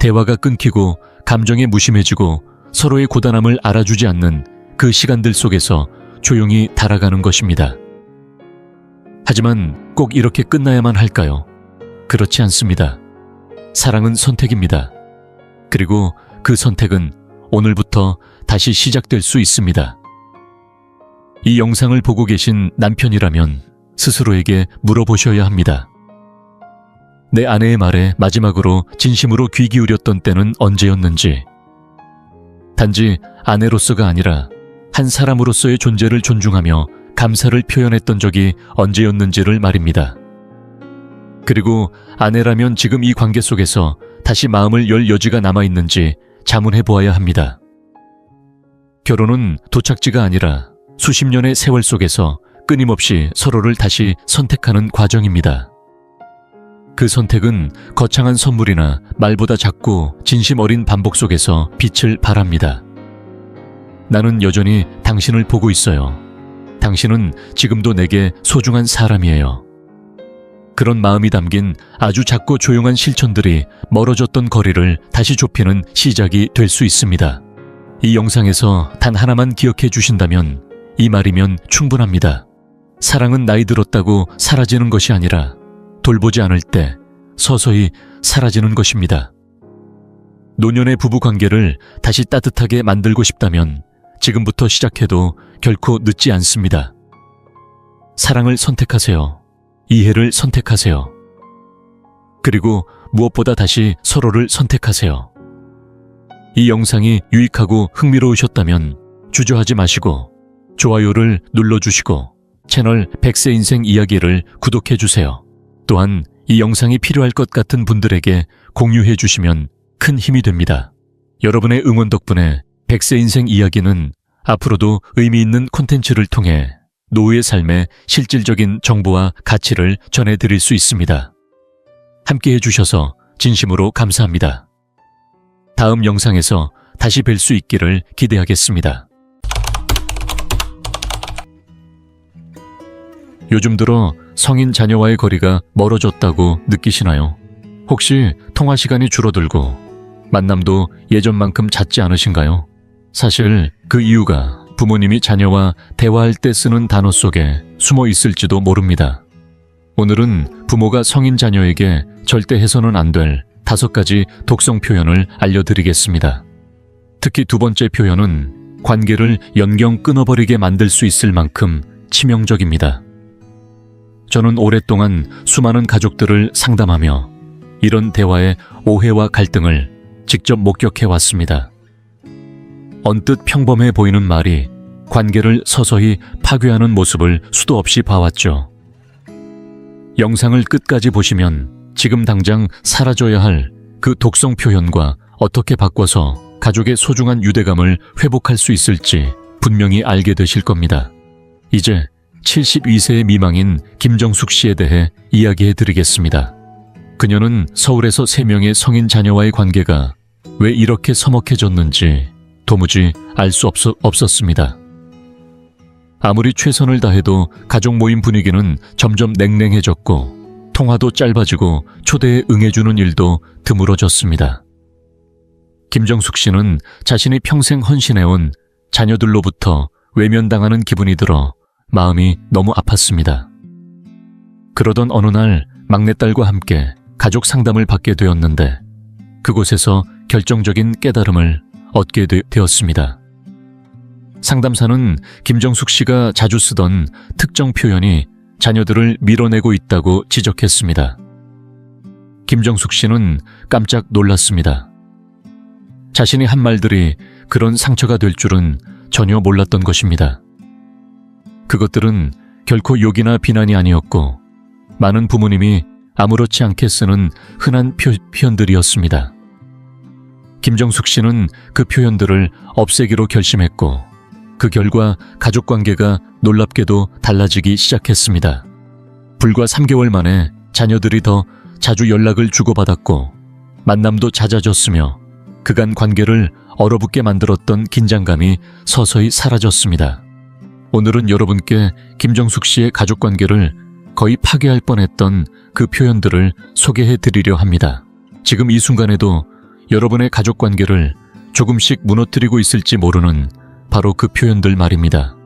대화가 끊기고 감정에 무심해지고 서로의 고단함을 알아주지 않는 그 시간들 속에서 조용히 달아가는 것입니다. 하지만 꼭 이렇게 끝나야만 할까요? 그렇지 않습니다. 사랑은 선택입니다. 그리고 그 선택은 오늘부터 다시 시작될 수 있습니다. 이 영상을 보고 계신 남편이라면 스스로에게 물어보셔야 합니다. 내 아내의 말에 마지막으로 진심으로 귀 기울였던 때는 언제였는지, 단지 아내로서가 아니라 한 사람으로서의 존재를 존중하며 감사를 표현했던 적이 언제였는지를 말입니다. 그리고 아내라면 지금 이 관계 속에서 다시 마음을 열 여지가 남아있는지 자문해 보아야 합니다. 결혼은 도착지가 아니라 수십 년의 세월 속에서 끊임없이 서로를 다시 선택하는 과정입니다. 그 선택은 거창한 선물이나 말보다 작고 진심 어린 반복 속에서 빛을 발합니다. 나는 여전히 당신을 보고 있어요. 당신은 지금도 내게 소중한 사람이에요. 그런 마음이 담긴 아주 작고 조용한 실천들이 멀어졌던 거리를 다시 좁히는 시작이 될 수 있습니다. 이 영상에서 단 하나만 기억해 주신다면 이 말이면 충분합니다. 사랑은 나이 들었다고 사라지는 것이 아니라 돌보지 않을 때 서서히 사라지는 것입니다. 노년의 부부관계를 다시 따뜻하게 만들고 싶다면 지금부터 시작해도 결코 늦지 않습니다. 사랑을 선택하세요. 이해를 선택하세요. 그리고 무엇보다 다시 서로를 선택하세요. 이 영상이 유익하고 흥미로우셨다면 주저하지 마시고 좋아요를 눌러주시고 채널 100세 인생 이야기를 구독해주세요. 또한 이 영상이 필요할 것 같은 분들에게 공유해 주시면 큰 힘이 됩니다. 여러분의 응원 덕분에 100세 인생 이야기는 앞으로도 의미 있는 콘텐츠를 통해 노후의 삶의 실질적인 정보와 가치를 전해드릴 수 있습니다. 함께 해주셔서 진심으로 감사합니다. 다음 영상에서 다시 뵐 수 있기를 기대하겠습니다. 요즘 들어 성인 자녀와의 거리가 멀어졌다고 느끼시나요? 혹시 통화 시간이 줄어들고 만남도 예전만큼 잦지 않으신가요? 사실 그 이유가 부모님이 자녀와 대화할 때 쓰는 단어 속에 숨어 있을지도 모릅니다. 오늘은 부모가 성인 자녀에게 절대 해서는 안 될 5가지 독성 표현을 알려드리겠습니다. 특히 두 번째 표현은 관계를 연경 끊어버리게 만들 수 있을 만큼 치명적입니다. 저는 오랫동안 수많은 가족들을 상담하며 이런 대화의 오해와 갈등을 직접 목격해 왔습니다. 언뜻 평범해 보이는 말이 관계를 서서히 파괴하는 모습을 수도 없이 봐왔죠. 영상을 끝까지 보시면 지금 당장 사라져야 할 그 독성 표현과 어떻게 바꿔서 가족의 소중한 유대감을 회복할 수 있을지 분명히 알게 되실 겁니다. 이제 72세 미망인 김정숙 씨에 대해 이야기해 드리겠습니다. 그녀는 서울에서 3명의 성인 자녀와의 관계가 왜 이렇게 서먹해졌는지 도무지 알 수 없었습니다. 아무리 최선을 다해도 가족 모임 분위기는 점점 냉랭해졌고 통화도 짧아지고 초대에 응해주는 일도 드물어졌습니다. 김정숙 씨는 자신이 평생 헌신해온 자녀들로부터 외면당하는 기분이 들어 마음이 너무 아팠습니다. 그러던 어느 날 막내딸과 함께 가족 상담을 받게 되었는데 그곳에서 결정적인 깨달음을 얻게 되었습니다. 상담사는 김정숙 씨가 자주 쓰던 특정 표현이 자녀들을 밀어내고 있다고 지적했습니다. 김정숙 씨는 깜짝 놀랐습니다. 자신이 한 말들이 그런 상처가 될 줄은 전혀 몰랐던 것입니다. 그것들은 결코 욕이나 비난이 아니었고 많은 부모님이 아무렇지 않게 쓰는 흔한 표현들이었습니다. 김정숙 씨는 그 표현들을 없애기로 결심했고 그 결과 가족관계가 놀랍게도 달라지기 시작했습니다. 불과 3개월 만에 자녀들이 더 자주 연락을 주고받았고 만남도 잦아졌으며 그간 관계를 얼어붙게 만들었던 긴장감이 서서히 사라졌습니다. 오늘은 여러분께 김정숙 씨의 가족관계를 거의 파괴할 뻔했던 그 표현들을 소개해 드리려 합니다. 지금 이 순간에도 여러분의 가족관계를 조금씩 무너뜨리고 있을지 모르는 바로 그 표현들 말입니다.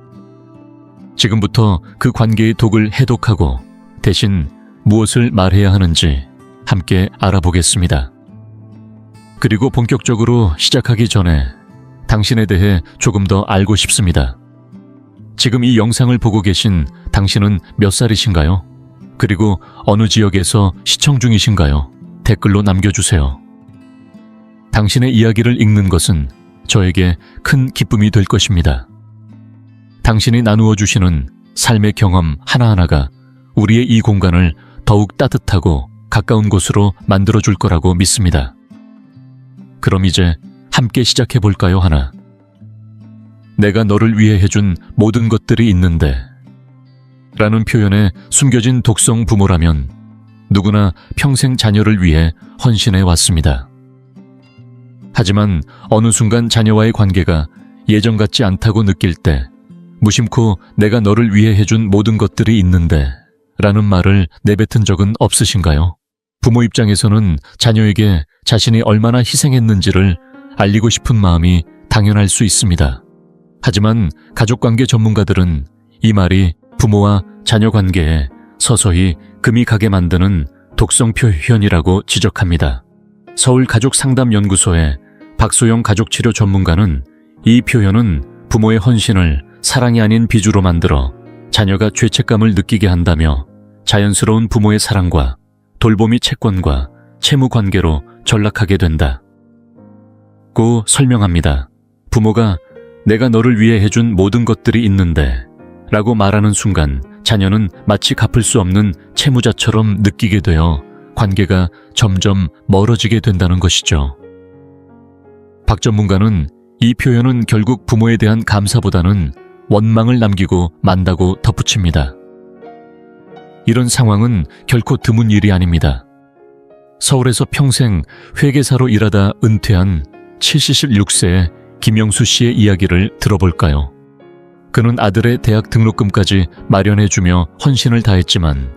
지금부터 그 관계의 독을 해독하고 대신 무엇을 말해야 하는지 함께 알아보겠습니다. 그리고 본격적으로 시작하기 전에 당신에 대해 조금 더 알고 싶습니다. 지금 이 영상을 보고 계신 당신은 몇 살이신가요? 그리고 어느 지역에서 시청 중이신가요? 댓글로 남겨주세요. 당신의 이야기를 읽는 것은 저에게 큰 기쁨이 될 것입니다. 당신이 나누어 주시는 삶의 경험 하나하나가 우리의 이 공간을 더욱 따뜻하고 가까운 곳으로 만들어줄 거라고 믿습니다. 그럼 이제 함께 시작해 볼까요, 하나? 내가 너를 위해 해준 모든 것들이 있는데 라는 표현에 숨겨진 독성 부모라면 누구나 평생 자녀를 위해 헌신해 왔습니다. 하지만 어느 순간 자녀와의 관계가 예전 같지 않다고 느낄 때 무심코 내가 너를 위해 해준 모든 것들이 있는데 라는 말을 내뱉은 적은 없으신가요? 부모 입장에서는 자녀에게 자신이 얼마나 희생했는지를 알리고 싶은 마음이 당연할 수 있습니다. 하지만 가족관계 전문가들은 이 말이 부모와 자녀 관계에 서서히 금이 가게 만드는 독성 표현이라고 지적합니다. 서울가족상담연구소의 박소영 가족치료 전문가는 이 표현은 부모의 헌신을 사랑이 아닌 빚으로 만들어 자녀가 죄책감을 느끼게 한다며 자연스러운 부모의 사랑과 돌보미 채권과 채무 관계로 전락하게 된다. 고 설명합니다. 부모가 내가 너를 위해 해준 모든 것들이 있는데 라고 말하는 순간 자녀는 마치 갚을 수 없는 채무자처럼 느끼게 되어 관계가 점점 멀어지게 된다는 것이죠. 박 전문가는 이 표현은 결국 부모에 대한 감사보다는 원망을 남기고 만다고 덧붙입니다. 이런 상황은 결코 드문 일이 아닙니다. 서울에서 평생 회계사로 일하다 은퇴한 76세의 김영수 씨의 이야기를 들어볼까요? 그는 아들의 대학 등록금까지 마련해주며 헌신을 다했지만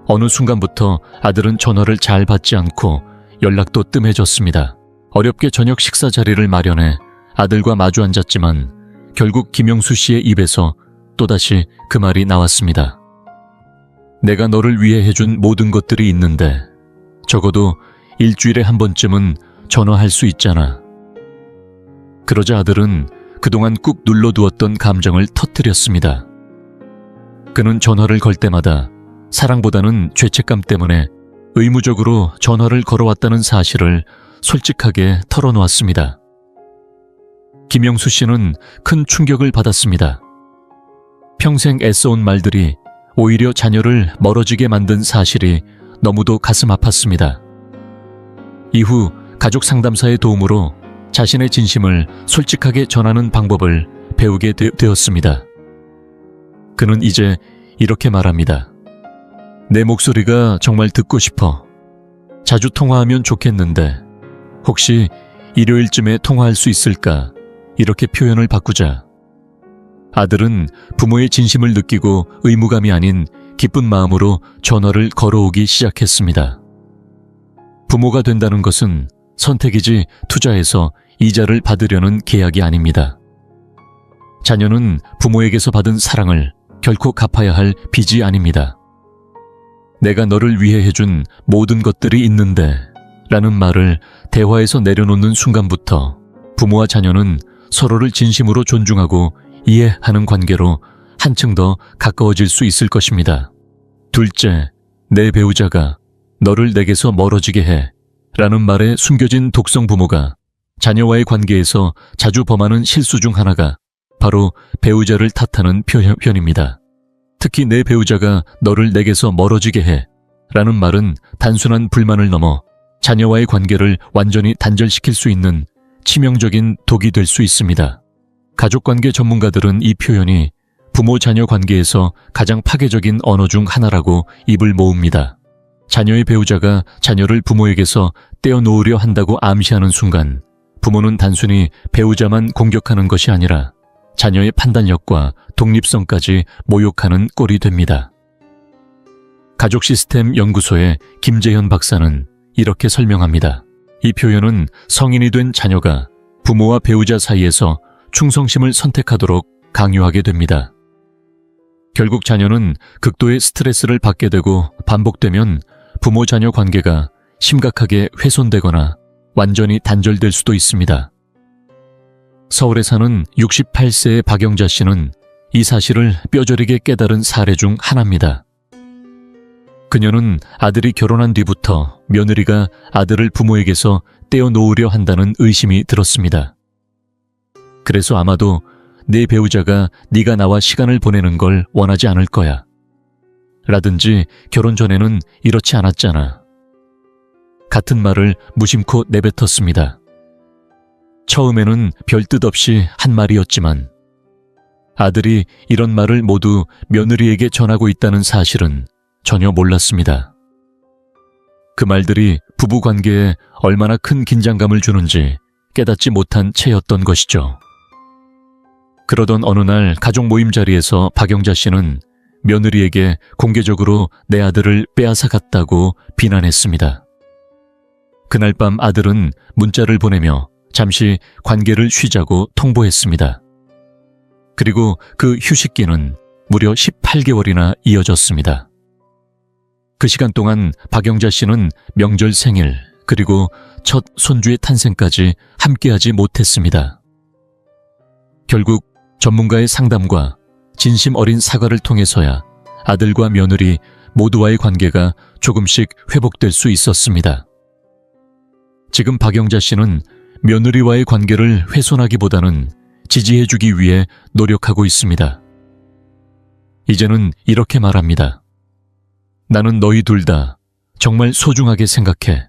어느 순간부터 아들은 전화를 잘 받지 않고 연락도 뜸해졌습니다. 어렵게 저녁 식사 자리를 마련해 아들과 마주 앉았지만 결국 김영수 씨의 입에서 또다시 그 말이 나왔습니다. 내가 너를 위해 해준 모든 것들이 있는데 적어도 일주일에 한 번쯤은 전화할 수 있잖아. 그러자 아들은 그동안 꾹 눌러두었던 감정을 터뜨렸습니다. 그는 전화를 걸 때마다 사랑보다는 죄책감 때문에 의무적으로 전화를 걸어왔다는 사실을 솔직하게 털어놓았습니다. 김영수 씨는 큰 충격을 받았습니다. 평생 애써온 말들이 오히려 자녀를 멀어지게 만든 사실이 너무도 가슴 아팠습니다. 이후 가족 상담사의 도움으로 자신의 진심을 솔직하게 전하는 방법을 배우게 되었습니다. 그는 이제 이렇게 말합니다. 내 목소리가 정말 듣고 싶어. 자주 통화하면 좋겠는데 혹시 일요일쯤에 통화할 수 있을까? 이렇게 표현을 바꾸자. 아들은 부모의 진심을 느끼고 의무감이 아닌 기쁜 마음으로 전화를 걸어오기 시작했습니다. 부모가 된다는 것은 선택이지 투자해서 이자를 받으려는 계약이 아닙니다. 자녀는 부모에게서 받은 사랑을 결코 갚아야 할 빚이 아닙니다. 내가 너를 위해 해준 모든 것들이 있는데 라는 말을 대화에서 내려놓는 순간부터 부모와 자녀는 서로를 진심으로 존중하고 이해하는 관계로 한층 더 가까워질 수 있을 것입니다. 둘째, 내 배우자가 너를 내게서 멀어지게 해 라는 말에 숨겨진 독성 부모가 자녀와의 관계에서 자주 범하는 실수 중 하나가 바로 배우자를 탓하는 표현입니다. 특히 내 배우자가 너를 내게서 멀어지게 해 라는 말은 단순한 불만을 넘어 자녀와의 관계를 완전히 단절시킬 수 있는 치명적인 독이 될 수 있습니다. 가족관계 전문가들은 이 표현이 부모-자녀 관계에서 가장 파괴적인 언어 중 하나라고 입을 모읍니다. 자녀의 배우자가 자녀를 부모에게서 떼어놓으려 한다고 암시하는 순간 부모는 단순히 배우자만 공격하는 것이 아니라 자녀의 판단력과 독립성까지 모욕하는 꼴이 됩니다. 가족시스템 연구소의 김재현 박사는 이렇게 설명합니다. 이 표현은 성인이 된 자녀가 부모와 배우자 사이에서 충성심을 선택하도록 강요하게 됩니다. 결국 자녀는 극도의 스트레스를 받게 되고 반복되면 부모-자녀 관계가 심각하게 훼손되거나 완전히 단절될 수도 있습니다. 서울에 사는 68세의 박영자 씨는 이 사실을 뼈저리게 깨달은 사례 중 하나입니다. 그녀는 아들이 결혼한 뒤부터 며느리가 아들을 부모에게서 떼어놓으려 한다는 의심이 들었습니다. 그래서 아마도 내 배우자가 네가 나와 시간을 보내는 걸 원하지 않을 거야. 라든지 결혼 전에는 이렇지 않았잖아. 같은 말을 무심코 내뱉었습니다. 처음에는 별 뜻 없이 한 말이었지만 아들이 이런 말을 모두 며느리에게 전하고 있다는 사실은 전혀 몰랐습니다. 그 말들이 부부 관계에 얼마나 큰 긴장감을 주는지 깨닫지 못한 채였던 것이죠. 그러던 어느 날 가족 모임 자리에서 박영자 씨는 며느리에게 공개적으로 내 아들을 빼앗아 갔다고 비난했습니다. 그날 밤 아들은 문자를 보내며 잠시 관계를 쉬자고 통보했습니다. 그리고 그 휴식기는 무려 18개월이나 이어졌습니다. 그 시간 동안 박영자 씨는 명절 생일 그리고 첫 손주의 탄생까지 함께하지 못했습니다. 결국 전문가의 상담과 진심 어린 사과를 통해서야 아들과 며느리 모두와의 관계가 조금씩 회복될 수 있었습니다. 지금 박영자 씨는 며느리와의 관계를 훼손하기보다는 지지해주기 위해 노력하고 있습니다. 이제는 이렇게 말합니다. 나는 너희 둘 다 정말 소중하게 생각해.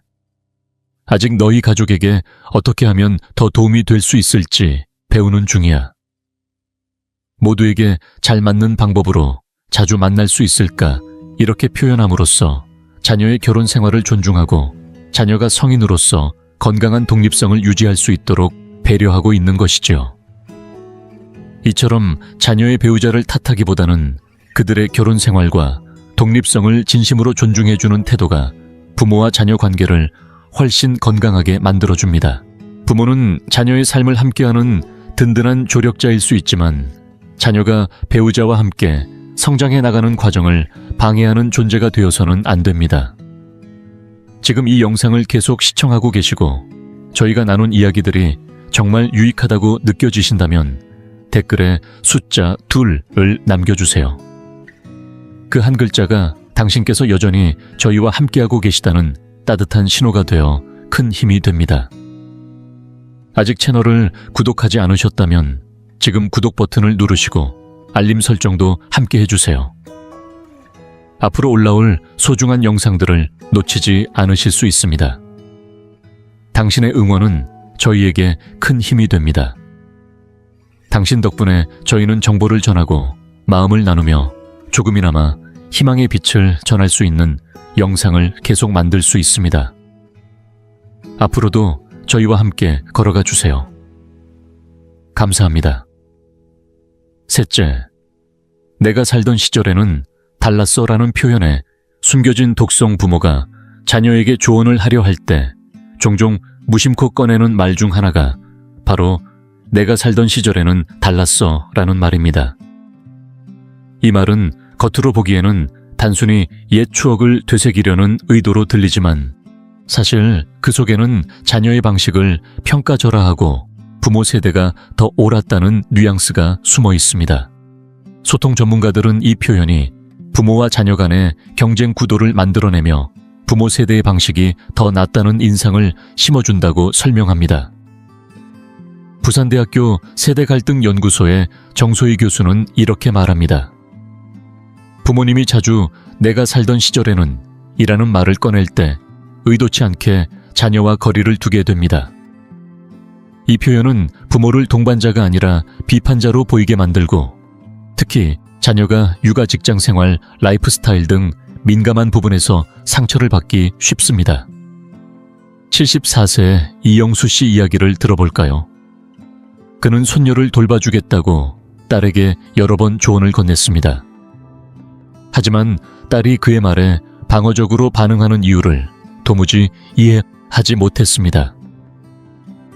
아직 너희 가족에게 어떻게 하면 더 도움이 될 수 있을지 배우는 중이야. 모두에게 잘 맞는 방법으로 자주 만날 수 있을까 이렇게 표현함으로써 자녀의 결혼 생활을 존중하고 자녀가 성인으로서 건강한 독립성을 유지할 수 있도록 배려하고 있는 것이죠. 이처럼 자녀의 배우자를 탓하기보다는 그들의 결혼 생활과 독립성을 진심으로 존중해주는 태도가 부모와 자녀 관계를 훨씬 건강하게 만들어줍니다. 부모는 자녀의 삶을 함께하는 든든한 조력자일 수 있지만 자녀가 배우자와 함께 성장해 나가는 과정을 방해하는 존재가 되어서는 안 됩니다. 지금 이 영상을 계속 시청하고 계시고 저희가 나눈 이야기들이 정말 유익하다고 느껴지신다면 댓글에 숫자 2를 남겨주세요. 그 한 글자가 당신께서 여전히 저희와 함께하고 계시다는 따뜻한 신호가 되어 큰 힘이 됩니다. 아직 채널을 구독하지 않으셨다면 지금 구독 버튼을 누르시고 알림 설정도 함께 해주세요. 앞으로 올라올 소중한 영상들을 놓치지 않으실 수 있습니다. 당신의 응원은 저희에게 큰 힘이 됩니다. 당신 덕분에 저희는 정보를 전하고 마음을 나누며 조금이나마 희망의 빛을 전할 수 있는 영상을 계속 만들 수 있습니다. 앞으로도 저희와 함께 걸어가 주세요. 감사합니다. 셋째, 내가 살던 시절에는 달랐어라는 표현에 숨겨진 독성 부모가 자녀에게 조언을 하려 할 때 종종 무심코 꺼내는 말 중 하나가 바로 내가 살던 시절에는 달랐어라는 말입니다. 이 말은 겉으로 보기에는 단순히 옛 추억을 되새기려는 의도로 들리지만 사실 그 속에는 자녀의 방식을 평가절하하고 부모 세대가 더 옳았다는 뉘앙스가 숨어 있습니다. 소통 전문가들은 이 표현이 부모와 자녀 간의 경쟁 구도를 만들어내며 부모 세대의 방식이 더 낫다는 인상을 심어준다고 설명합니다. 부산대학교 세대갈등연구소의 정소희 교수는 이렇게 말합니다. 부모님이 자주 내가 살던 시절에는 이라는 말을 꺼낼 때 의도치 않게 자녀와 거리를 두게 됩니다. 이 표현은 부모를 동반자가 아니라 비판자로 보이게 만들고 특히 자녀가 육아 직장 생활, 라이프 스타일 등 민감한 부분에서 상처를 받기 쉽습니다. 74세 이영수 씨 이야기를 들어볼까요? 그는 손녀를 돌봐주겠다고 딸에게 여러 번 조언을 건넸습니다. 하지만 딸이 그의 말에 방어적으로 반응하는 이유를 도무지 이해하지 못했습니다.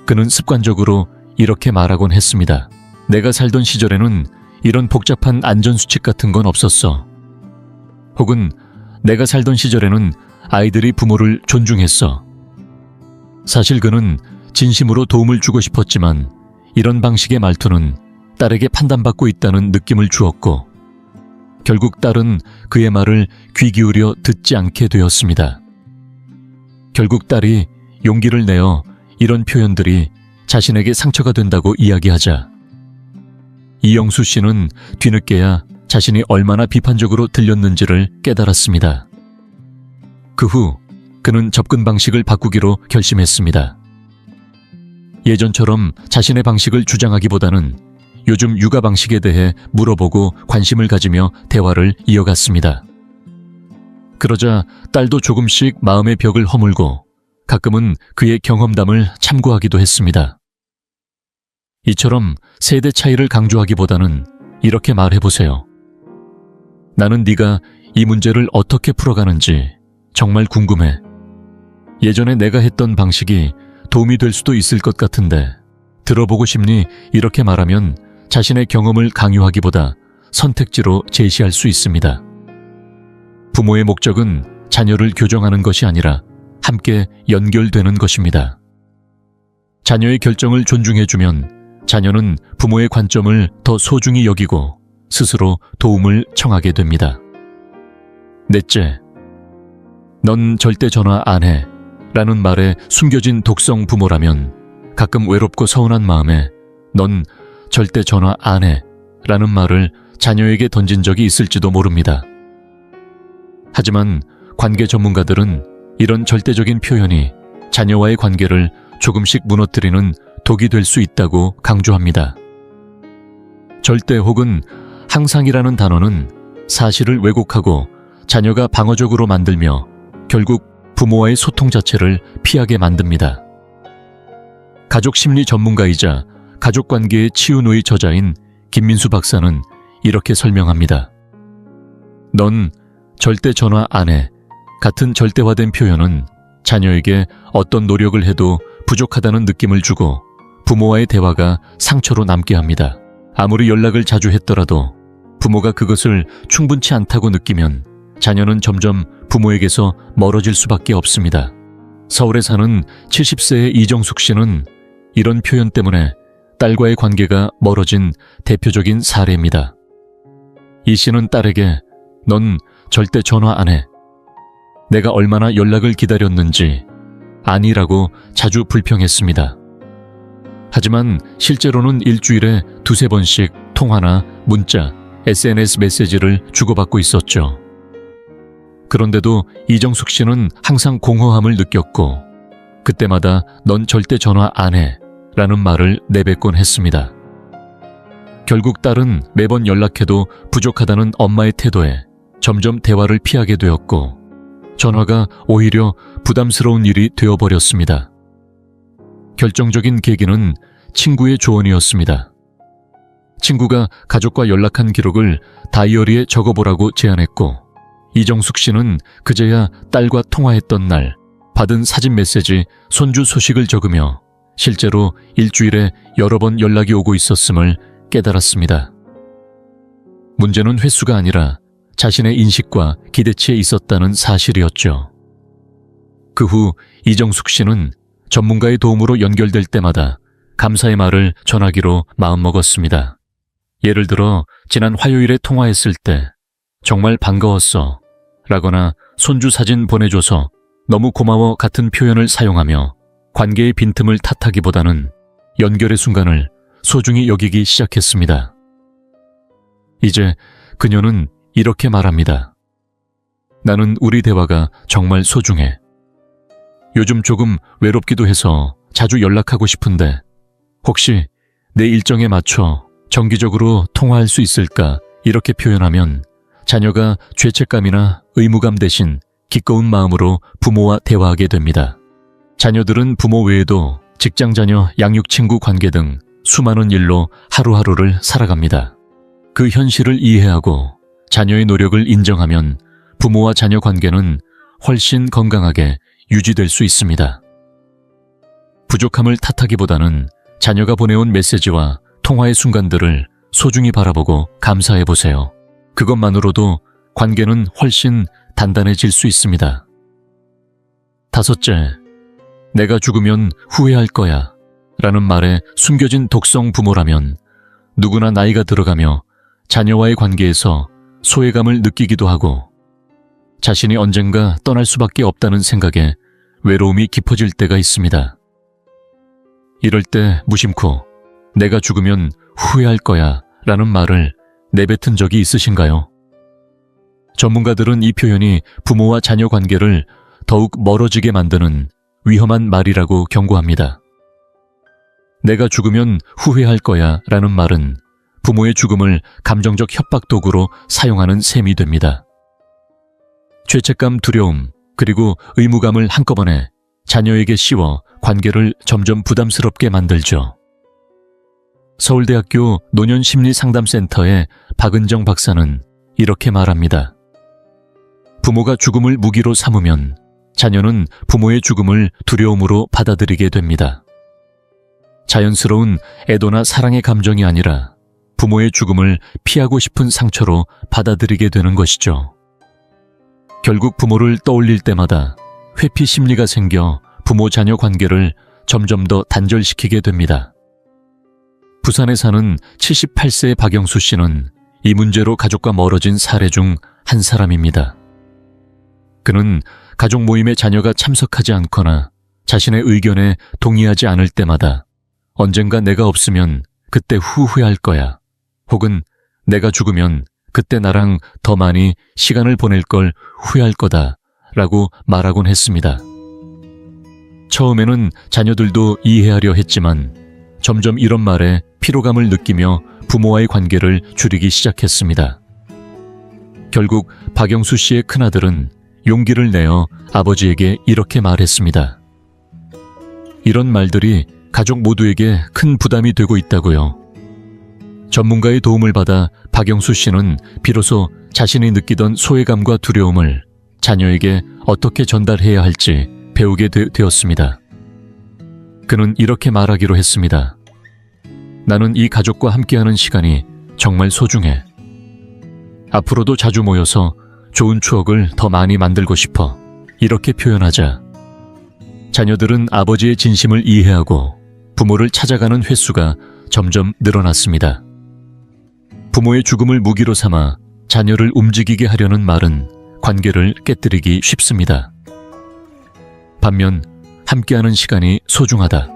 그는 습관적으로 이렇게 말하곤 했습니다. 내가 살던 시절에는 이런 복잡한 안전수칙 같은 건 없었어. 혹은 내가 살던 시절에는 아이들이 부모를 존중했어. 사실 그는 진심으로 도움을 주고 싶었지만 이런 방식의 말투는 딸에게 판단받고 있다는 느낌을 주었고 결국 딸은 그의 말을 귀 기울여 듣지 않게 되었습니다. 결국 딸이 용기를 내어 이런 표현들이 자신에게 상처가 된다고 이야기하자 이영수 씨는 뒤늦게야 자신이 얼마나 비판적으로 들렸는지를 깨달았습니다. 그 후 그는 접근 방식을 바꾸기로 결심했습니다. 예전처럼 자신의 방식을 주장하기보다는 요즘 육아 방식에 대해 물어보고 관심을 가지며 대화를 이어갔습니다. 그러자 딸도 조금씩 마음의 벽을 허물고 가끔은 그의 경험담을 참고하기도 했습니다. 이처럼 세대 차이를 강조하기보다는 이렇게 말해보세요. 나는 네가 이 문제를 어떻게 풀어가는지 정말 궁금해. 예전에 내가 했던 방식이 도움이 될 수도 있을 것 같은데 들어보고 싶니? 이렇게 말하면 자신의 경험을 강요하기보다 선택지로 제시할 수 있습니다. 부모의 목적은 자녀를 교정하는 것이 아니라 함께 연결되는 것입니다. 자녀의 결정을 존중해주면 자녀는 부모의 관점을 더 소중히 여기고 스스로 도움을 청하게 됩니다. 넷째, 넌 절대 전화 안 해 라는 말에 숨겨진 독성 부모라면 가끔 외롭고 서운한 마음에 넌 절대 전화 안 해 라는 말을 자녀에게 던진 적이 있을지도 모릅니다. 하지만 관계 전문가들은 이런 절대적인 표현이 자녀와의 관계를 조금씩 무너뜨리는 독이 될 수 있다고 강조합니다. 절대 혹은 항상이라는 단어는 사실을 왜곡하고 자녀가 방어적으로 만들며 결국 부모와의 소통 자체를 피하게 만듭니다. 가족 심리 전문가이자 가족관계의 치유노의 저자인 김민수 박사는 이렇게 설명합니다. 넌 절대 전화 안 해 같은 절대화된 표현은 자녀에게 어떤 노력을 해도 부족하다는 느낌을 주고 부모와의 대화가 상처로 남게 합니다. 아무리 연락을 자주 했더라도 부모가 그것을 충분치 않다고 느끼면 자녀는 점점 부모에게서 멀어질 수밖에 없습니다. 서울에 사는 70세의 이정숙 씨는 이런 표현 때문에 딸과의 관계가 멀어진 대표적인 사례입니다. 이 씨는 딸에게 넌 절대 전화 안 해. 내가 얼마나 연락을 기다렸는지 아니라고 자주 불평했습니다. 하지만 실제로는 일주일에 두세 번씩 통화나 문자, SNS 메시지를 주고받고 있었죠. 그런데도 이정숙 씨는 항상 공허함을 느꼈고 그때마다 넌 절대 전화 안 해 라는 말을 내뱉곤 했습니다. 결국 딸은 매번 연락해도 부족하다는 엄마의 태도에 점점 대화를 피하게 되었고 전화가 오히려 부담스러운 일이 되어버렸습니다. 결정적인 계기는 친구의 조언이었습니다. 친구가 가족과 연락한 기록을 다이어리에 적어보라고 제안했고 이정숙 씨는 그제야 딸과 통화했던 날 받은 사진 메시지, 손주 소식을 적으며 실제로 일주일에 여러 번 연락이 오고 있었음을 깨달았습니다. 문제는 횟수가 아니라 자신의 인식과 기대치에 있었다는 사실이었죠. 그 후 이정숙 씨는 전문가의 도움으로 연결될 때마다 감사의 말을 전하기로 마음먹었습니다. 예를 들어 지난 화요일에 통화했을 때 정말 반가웠어 라거나 손주 사진 보내줘서 너무 고마워 같은 표현을 사용하며 관계의 빈틈을 탓하기보다는 연결의 순간을 소중히 여기기 시작했습니다. 이제 그녀는 이렇게 말합니다. 나는 우리 대화가 정말 소중해. 요즘 조금 외롭기도 해서 자주 연락하고 싶은데 혹시 내 일정에 맞춰 정기적으로 통화할 수 있을까? 이렇게 표현하면 자녀가 죄책감이나 의무감 대신 기꺼운 마음으로 부모와 대화하게 됩니다. 자녀들은 부모 외에도 직장 자녀, 양육 친구 관계 등 수많은 일로 하루하루를 살아갑니다. 그 현실을 이해하고 자녀의 노력을 인정하면 부모와 자녀 관계는 훨씬 건강하게 유지될 수 있습니다. 부족함을 탓하기보다는 자녀가 보내온 메시지와 통화의 순간들을 소중히 바라보고 감사해보세요. 그것만으로도 관계는 훨씬 단단해질 수 있습니다. 다섯째, 내가 죽으면 후회할 거야 라는 말에 숨겨진 독성 부모라면 누구나 나이가 들어가며 자녀와의 관계에서 소외감을 느끼기도 하고 자신이 언젠가 떠날 수밖에 없다는 생각에 외로움이 깊어질 때가 있습니다. 이럴 때 무심코 내가 죽으면 후회할 거야 라는 말을 내뱉은 적이 있으신가요? 전문가들은 이 표현이 부모와 자녀 관계를 더욱 멀어지게 만드는 위험한 말이라고 경고합니다. 내가 죽으면 후회할 거야 라는 말은 부모의 죽음을 감정적 협박 도구로 사용하는 셈이 됩니다. 죄책감, 두려움, 그리고 의무감을 한꺼번에 자녀에게 씌워 관계를 점점 부담스럽게 만들죠. 서울대학교 노년심리상담센터의 박은정 박사는 이렇게 말합니다. 부모가 죽음을 무기로 삼으면 자녀는 부모의 죽음을 두려움으로 받아들이게 됩니다. 자연스러운 애도나 사랑의 감정이 아니라 부모의 죽음을 피하고 싶은 상처로 받아들이게 되는 것이죠. 결국 부모를 떠올릴 때마다 회피 심리가 생겨 부모-자녀 관계를 점점 더 단절시키게 됩니다. 부산에 사는 78세의 박영수 씨는 이 문제로 가족과 멀어진 사례 중 한 사람입니다. 그는 가족 모임에 자녀가 참석하지 않거나 자신의 의견에 동의하지 않을 때마다 언젠가 내가 없으면 그때 후회할 거야. 혹은 내가 죽으면 그때 나랑 더 많이 시간을 보낼 걸 후회할 거다 라고 말하곤 했습니다. 처음에는 자녀들도 이해하려 했지만 점점 이런 말에 피로감을 느끼며 부모와의 관계를 줄이기 시작했습니다. 결국 박영수 씨의 큰아들은 용기를 내어 아버지에게 이렇게 말했습니다. 이런 말들이 가족 모두에게 큰 부담이 되고 있다고요. 전문가의 도움을 받아 박영수 씨는 비로소 자신이 느끼던 소외감과 두려움을 자녀에게 어떻게 전달해야 할지 배우게 되었습니다. 그는 이렇게 말하기로 했습니다. 나는 이 가족과 함께하는 시간이 정말 소중해. 앞으로도 자주 모여서 좋은 추억을 더 많이 만들고 싶어. 이렇게 표현하자 자녀들은 아버지의 진심을 이해하고 부모를 찾아가는 횟수가 점점 늘어났습니다. 부모의 죽음을 무기로 삼아 자녀를 움직이게 하려는 말은 관계를 깨뜨리기 쉽습니다. 반면 함께하는 시간이 소중하다.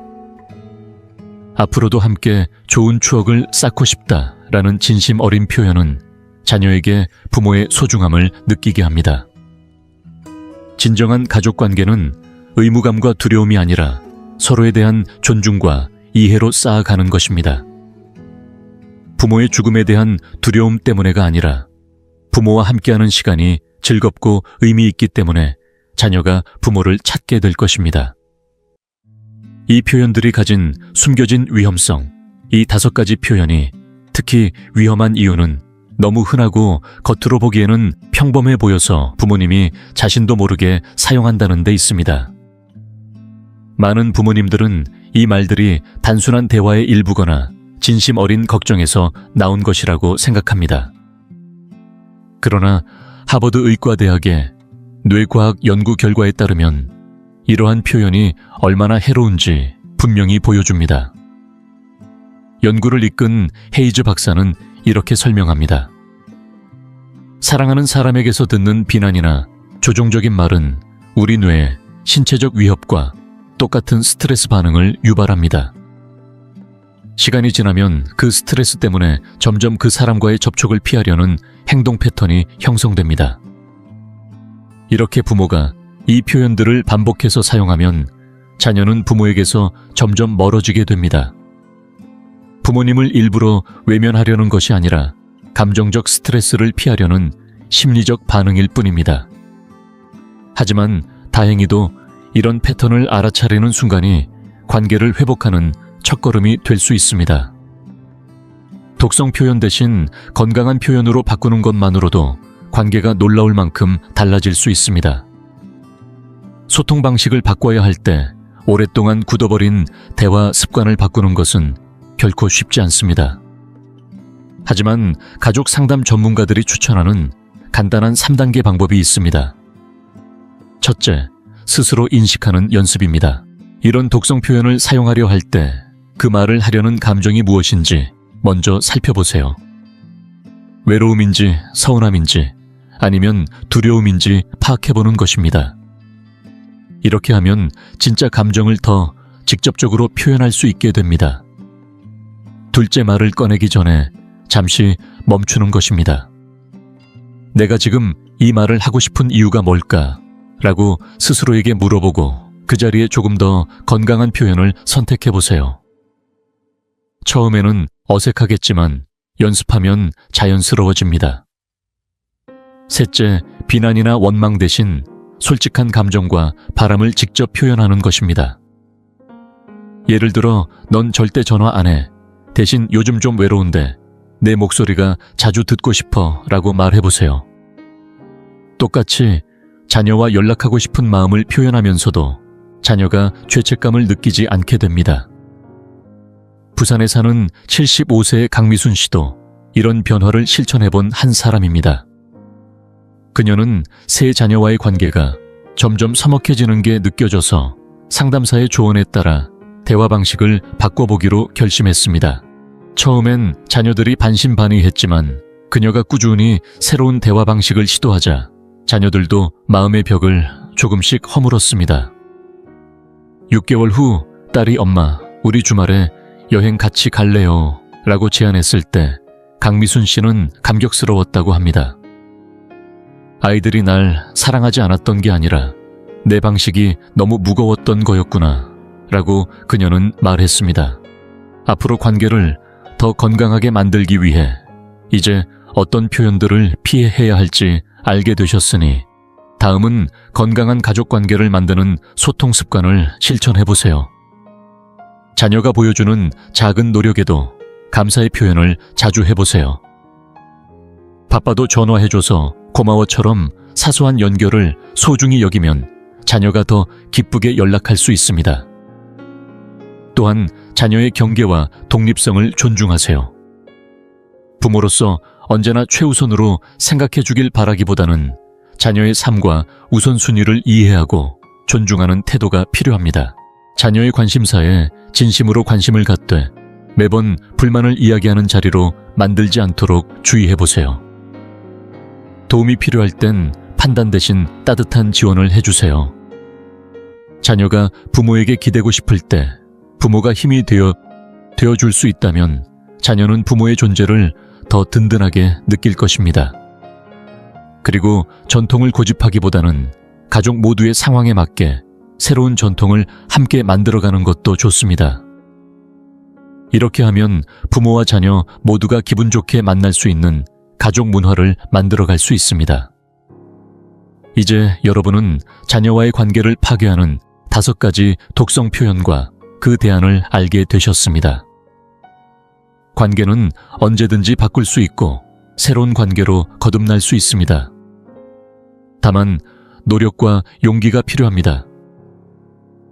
앞으로도 함께 좋은 추억을 쌓고 싶다라는 진심 어린 표현은 자녀에게 부모의 소중함을 느끼게 합니다. 진정한 가족 관계는 의무감과 두려움이 아니라 서로에 대한 존중과 이해로 쌓아가는 것입니다. 부모의 죽음에 대한 두려움 때문에가 아니라 부모와 함께하는 시간이 즐겁고 의미 있기 때문에 자녀가 부모를 찾게 될 것입니다. 이 표현들이 가진 숨겨진 위험성, 이 5가지 표현이 특히 위험한 이유는 너무 흔하고 겉으로 보기에는 평범해 보여서 부모님이 자신도 모르게 사용한다는 데 있습니다. 많은 부모님들은 이 말들이 단순한 대화의 일부거나 진심 어린 걱정에서 나온 것이라고 생각합니다. 그러나 하버드 의과대학의 뇌과학 연구 결과에 따르면 이러한 표현이 얼마나 해로운지 분명히 보여줍니다. 연구를 이끈 헤이즈 박사는 이렇게 설명합니다. 사랑하는 사람에게서 듣는 비난이나 조종적인 말은 우리 뇌에 신체적 위협과 똑같은 스트레스 반응을 유발합니다. 시간이 지나면 그 스트레스 때문에 점점 그 사람과의 접촉을 피하려는 행동 패턴이 형성됩니다. 이렇게 부모가 이 표현들을 반복해서 사용하면 자녀는 부모에게서 점점 멀어지게 됩니다. 부모님을 일부러 외면하려는 것이 아니라 감정적 스트레스를 피하려는 심리적 반응일 뿐입니다. 하지만 다행히도 이런 패턴을 알아차리는 순간이 관계를 회복하는 첫걸음이 될 수 있습니다. 독성 표현 대신 건강한 표현으로 바꾸는 것만으로도 관계가 놀라울 만큼 달라질 수 있습니다. 소통 방식을 바꿔야 할 때 오랫동안 굳어버린 대화 습관을 바꾸는 것은 결코 쉽지 않습니다. 하지만 가족 상담 전문가들이 추천하는 간단한 3단계 방법이 있습니다. 첫째, 스스로 인식하는 연습입니다. 이런 독성 표현을 사용하려 할 때 그 말을 하려는 감정이 무엇인지 먼저 살펴보세요. 외로움인지 서운함인지 아니면 두려움인지 파악해보는 것입니다. 이렇게 하면 진짜 감정을 더 직접적으로 표현할 수 있게 됩니다. 둘째 말을 꺼내기 전에 잠시 멈추는 것입니다. 내가 지금 이 말을 하고 싶은 이유가 뭘까? 라고 스스로에게 물어보고 그 자리에 조금 더 건강한 표현을 선택해보세요. 처음에는 어색하겠지만 연습하면 자연스러워집니다. 셋째, 비난이나 원망 대신 솔직한 감정과 바람을 직접 표현하는 것입니다. 예를 들어, 넌 절대 전화 안 해. 대신 요즘 좀 외로운데 내 목소리가 자주 듣고 싶어 라고 말해보세요. 똑같이 자녀와 연락하고 싶은 마음을 표현하면서도 자녀가 죄책감을 느끼지 않게 됩니다. 부산에 사는 75세의 강미순 씨도 이런 변화를 실천해본 한 사람입니다. 그녀는 세 자녀와의 관계가 점점 서먹해지는 게 느껴져서 상담사의 조언에 따라 대화 방식을 바꿔보기로 결심했습니다. 처음엔 자녀들이 반신반의했지만 그녀가 꾸준히 새로운 대화 방식을 시도하자 자녀들도 마음의 벽을 조금씩 허물었습니다. 6개월 후 딸이 엄마, 우리 주말에 여행 같이 갈래요? 라고 제안했을 때 강미순 씨는 감격스러웠다고 합니다. 아이들이 날 사랑하지 않았던 게 아니라 내 방식이 너무 무거웠던 거였구나 라고 그녀는 말했습니다. 앞으로 관계를 더 건강하게 만들기 위해 이제 어떤 표현들을 피해야 할지 알게 되셨으니 다음은 건강한 가족관계를 만드는 소통 습관을 실천해보세요. 자녀가 보여주는 작은 노력에도 감사의 표현을 자주 해보세요. 바빠도 전화해줘서 고마워처럼 사소한 연결을 소중히 여기면 자녀가 더 기쁘게 연락할 수 있습니다. 또한 자녀의 경계와 독립성을 존중하세요. 부모로서 언제나 최우선으로 생각해 주길 바라기보다는 자녀의 삶과 우선순위를 이해하고 존중하는 태도가 필요합니다. 자녀의 관심사에 진심으로 관심을 갖되 매번 불만을 이야기하는 자리로 만들지 않도록 주의해보세요. 도움이 필요할 땐 판단 대신 따뜻한 지원을 해주세요. 자녀가 부모에게 기대고 싶을 때 부모가 힘이 되어줄 수 있다면 자녀는 부모의 존재를 더 든든하게 느낄 것입니다. 그리고 전통을 고집하기보다는 가족 모두의 상황에 맞게 새로운 전통을 함께 만들어가는 것도 좋습니다. 이렇게 하면 부모와 자녀 모두가 기분 좋게 만날 수 있는 가족 문화를 만들어갈 수 있습니다. 이제 여러분은 자녀와의 관계를 파괴하는 5가지 독성 표현과 그 대안을 알게 되셨습니다. 관계는 언제든지 바꿀 수 있고 새로운 관계로 거듭날 수 있습니다. 다만 노력과 용기가 필요합니다.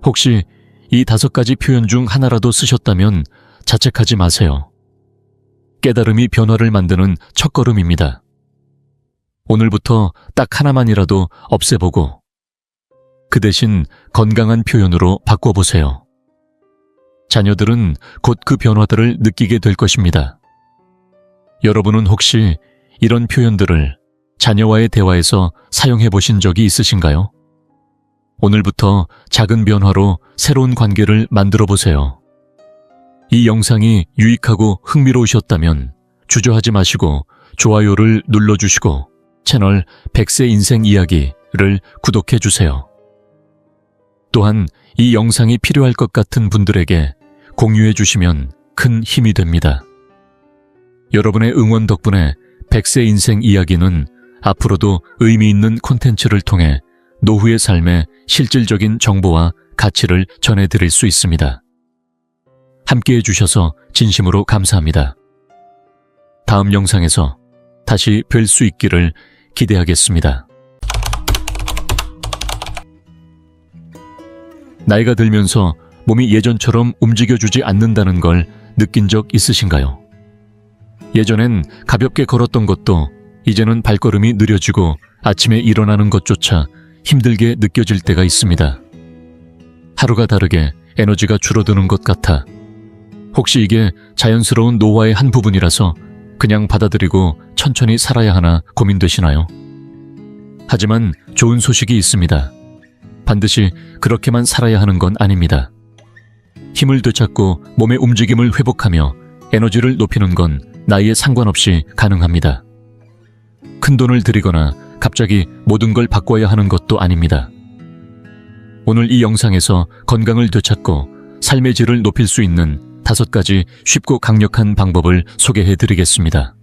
혹시 이 5가지 표현 중 하나라도 쓰셨다면 자책하지 마세요. 깨달음이 변화를 만드는 첫걸음입니다. 오늘부터 딱 하나만이라도 없애보고 그 대신 건강한 표현으로 바꿔보세요. 자녀들은 곧 그 변화들을 느끼게 될 것입니다. 여러분은 혹시 이런 표현들을 자녀와의 대화에서 사용해 보신 적이 있으신가요? 오늘부터 작은 변화로 새로운 관계를 만들어 보세요. 이 영상이 유익하고 흥미로우셨다면 주저하지 마시고 좋아요를 눌러주시고 채널 100세 인생 이야기를 구독해 주세요. 또한 이 영상이 필요할 것 같은 분들에게 공유해 주시면 큰 힘이 됩니다. 여러분의 응원 덕분에 100세 인생 이야기는 앞으로도 의미 있는 콘텐츠를 통해 노후의 삶에 실질적인 정보와 가치를 전해드릴 수 있습니다. 함께해 주셔서 진심으로 감사합니다. 다음 영상에서 다시 뵐 수 있기를 기대하겠습니다. 나이가 들면서 몸이 예전처럼 움직여주지 않는다는 걸 느낀 적 있으신가요? 예전엔 가볍게 걸었던 것도 이제는 발걸음이 느려지고 아침에 일어나는 것조차 힘들게 느껴질 때가 있습니다. 하루가 다르게 에너지가 줄어드는 것 같아 혹시 이게 자연스러운 노화의 한 부분이라서 그냥 받아들이고 천천히 살아야 하나 고민되시나요? 하지만 좋은 소식이 있습니다. 반드시 그렇게만 살아야 하는 건 아닙니다. 힘을 되찾고 몸의 움직임을 회복하며 에너지를 높이는 건 나이에 상관없이 가능합니다. 큰 돈을 들이거나 갑자기 모든 걸 바꿔야 하는 것도 아닙니다. 오늘 이 영상에서 건강을 되찾고 삶의 질을 높일 수 있는 5가지 쉽고 강력한 방법을 소개해 드리겠습니다.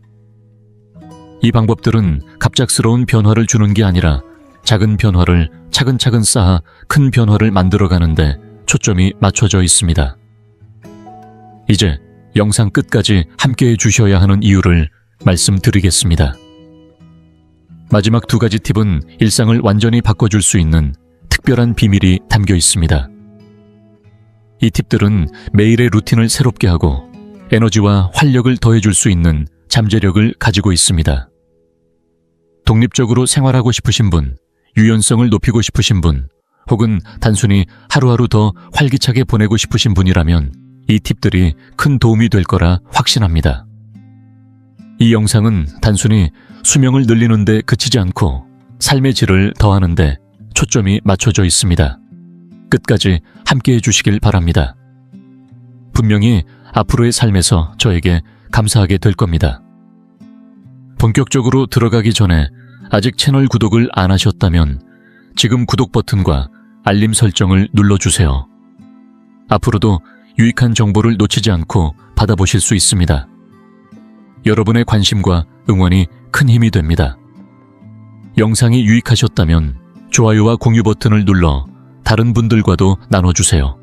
이 방법들은 갑작스러운 변화를 주는 게 아니라 작은 변화를 차근차근 쌓아 큰 변화를 만들어가는데 초점이 맞춰져 있습니다. 이제 영상 끝까지 함께해 주셔야 하는 이유를 말씀드리겠습니다. 마지막 2가지 팁은 일상을 완전히 바꿔줄 수 있는 특별한 비밀이 담겨 있습니다. 이 팁들은 매일의 루틴을 새롭게 하고 에너지와 활력을 더해줄 수 있는 잠재력을 가지고 있습니다. 독립적으로 생활하고 싶으신 분, 유연성을 높이고 싶으신 분, 혹은 단순히 하루하루 더 활기차게 보내고 싶으신 분이라면 이 팁들이 큰 도움이 될 거라 확신합니다. 이 영상은 단순히 수명을 늘리는 데 그치지 않고 삶의 질을 더하는 데 초점이 맞춰져 있습니다. 끝까지 함께해 주시길 바랍니다. 분명히 앞으로의 삶에서 저에게 감사하게 될 겁니다. 본격적으로 들어가기 전에 아직 채널 구독을 안 하셨다면 지금 구독 버튼과 알림 설정을 눌러주세요. 앞으로도 유익한 정보를 놓치지 않고 받아보실 수 있습니다. 여러분의 관심과 응원이 큰 힘이 됩니다. 영상이 유익하셨다면 좋아요와 공유 버튼을 눌러 다른 분들과도 나눠주세요.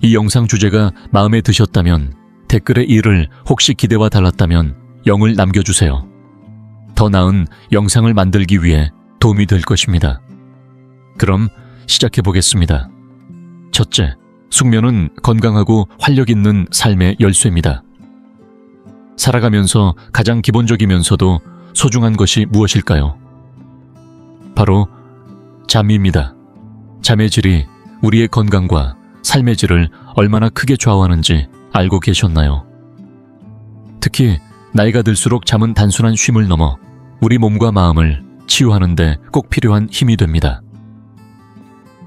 이 영상 주제가 마음에 드셨다면 댓글에 이를 혹시 기대와 달랐다면 0을 남겨주세요. 더 나은 영상을 만들기 위해 도움이 될 것입니다. 그럼 시작해 보겠습니다. 첫째, 숙면은 건강하고 활력 있는 삶의 열쇠입니다. 살아가면서 가장 기본적이면서도 소중한 것이 무엇일까요? 바로 잠입니다. 잠의 질이 우리의 건강과 삶의 질을 얼마나 크게 좌우하는지 알고 계셨나요? 특히 나이가 들수록 잠은 단순한 쉼을 넘어 우리 몸과 마음을 치유하는 데 꼭 필요한 힘이 됩니다.